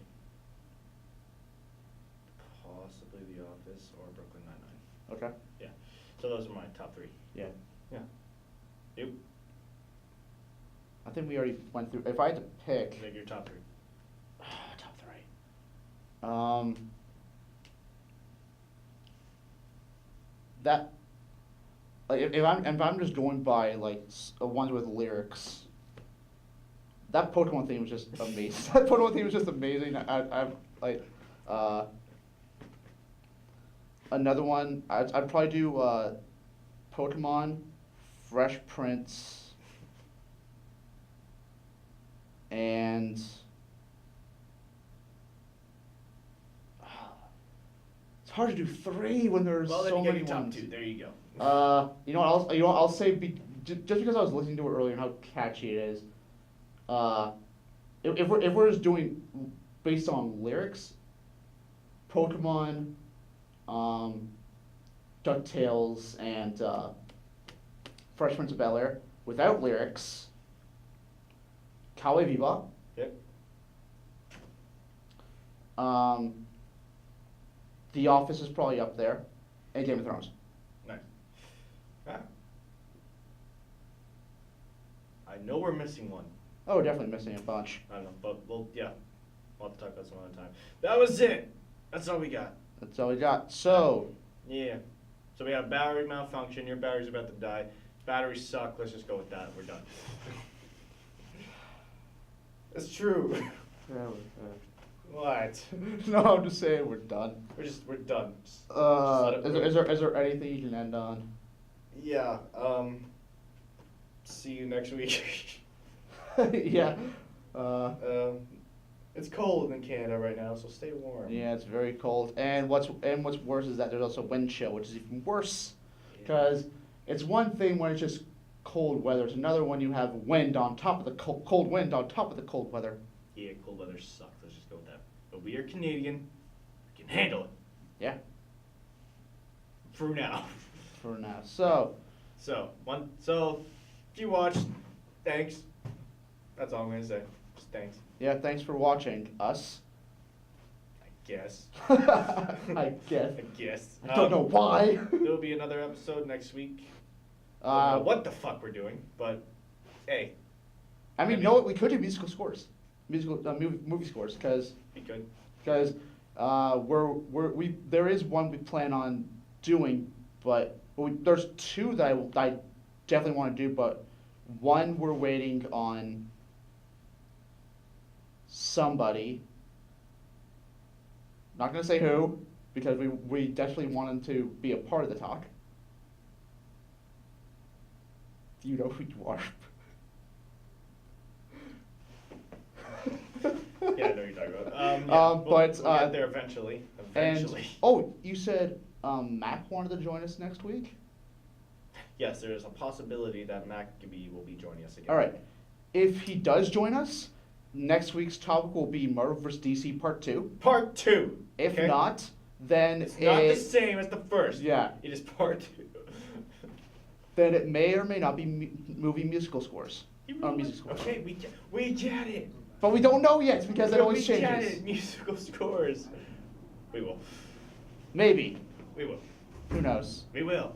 Possibly The Office or Brooklyn Nine-Nine. Okay. Yeah. So those are my top 3. Yeah. Yeah. You? I think we already went through. If I had to pick. Make your top 3. Top 3. That. Like if I'm just going by like ones with lyrics. That Pokemon theme was just amazing. That Pokemon theme was just amazing. I like. Another one. I'd probably do Pokemon, Fresh Prince, and. It's hard to do 3 when there's Well, then so you get many your top ones. 2. There you go. You know what? I'll say just because I was listening to it earlier and how catchy it is. If we're just doing based on lyrics, Pokemon, DuckTales, and Fresh Prince of Bel-Air. Without lyrics, Cowboy Bebop. Yep. The Office is probably up there, and Game of Thrones. Nice. Ah. I know we're missing one. Oh, we're definitely missing a bunch. I don't know, but we'll have to talk about some other time. That was it. That's all we got. That's all we got. So, Yeah. So we have battery malfunction. Your battery's about to die. Batteries suck. Let's just go with that. We're done. It's true. What? no, I'm just saying we're done. We're done. Just let it rip. Is there anything you can end on? Yeah. See you next week. yeah. It's cold in Canada right now, so stay warm. Yeah, it's very cold. And what's worse is that there's also wind chill, which is even worse. Because it's one thing when it's just cold weather. It's another when you have wind on top of the cold wind on top of the cold weather. Yeah, cold weather sucks. Let's just go with that. But we are Canadian. We can handle it. Yeah. For now. For now. So. So if you watched, thanks. That's all I'm gonna say. Just thanks. Yeah, thanks for watching us. I guess. I guess. I guess. I don't know why. There'll be another episode next week. I don't know what the fuck we're doing, but hey. I mean, you know what? We could do musical scores, movie scores, because Be good. there is one we plan on doing, but there's 2 that I definitely want to do, but one we're waiting on somebody. Not gonna say who, because we definitely want them to be a part of the talk. Do you know who you are? Yeah, I know what you're talking about. We'll get there eventually. Eventually. And you said Mac wanted to join us next week. Yes, there is a possibility that Mac will be joining us again. All right, if he does join us, next week's topic will be Marvel vs. DC Part 2. Part 2. If okay? not, then It's not the same as the first. Yeah. It is part 2. then it may or may not be movie musical scores. Music scores. Okay, we get it. But we don't know yet because it always we get changes. it. Musical scores. We will. Maybe. We will. Who knows? We will.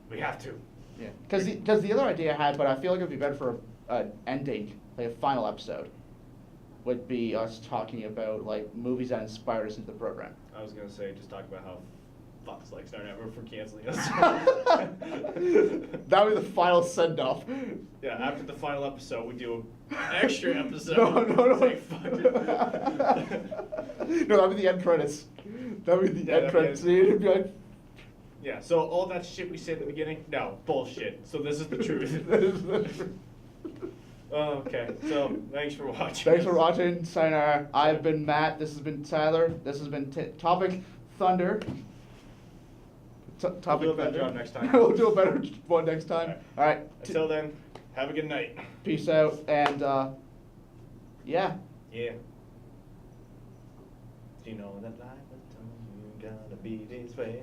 We have to. Yeah. Because the other idea I had, but I feel like it would be better for an ending, like a final episode, would be us talking about like movies that inspired us into the program. I was gonna say just talk about how Fox likes our network for canceling us. That would be the final send off. Yeah, after the final episode, we do an extra episode. No. Saying, "Fuck it." No, that'd be the end credits. That'd be the Yeah, end that'd be credits. it. It'd be like, Yeah, so all that shit we said at the beginning, no, bullshit. So this is the truth. Okay, so thanks for watching. Thanks for watching. Sayonara. I've been Matt. This has been Tyler. This has been Topic Thunder. Topic We'll do a better Thunder. job next time. We'll do a better one next time. All right. Until then, have a good night. Peace out. And yeah. Yeah. Do you know that life has told you gotta be this way?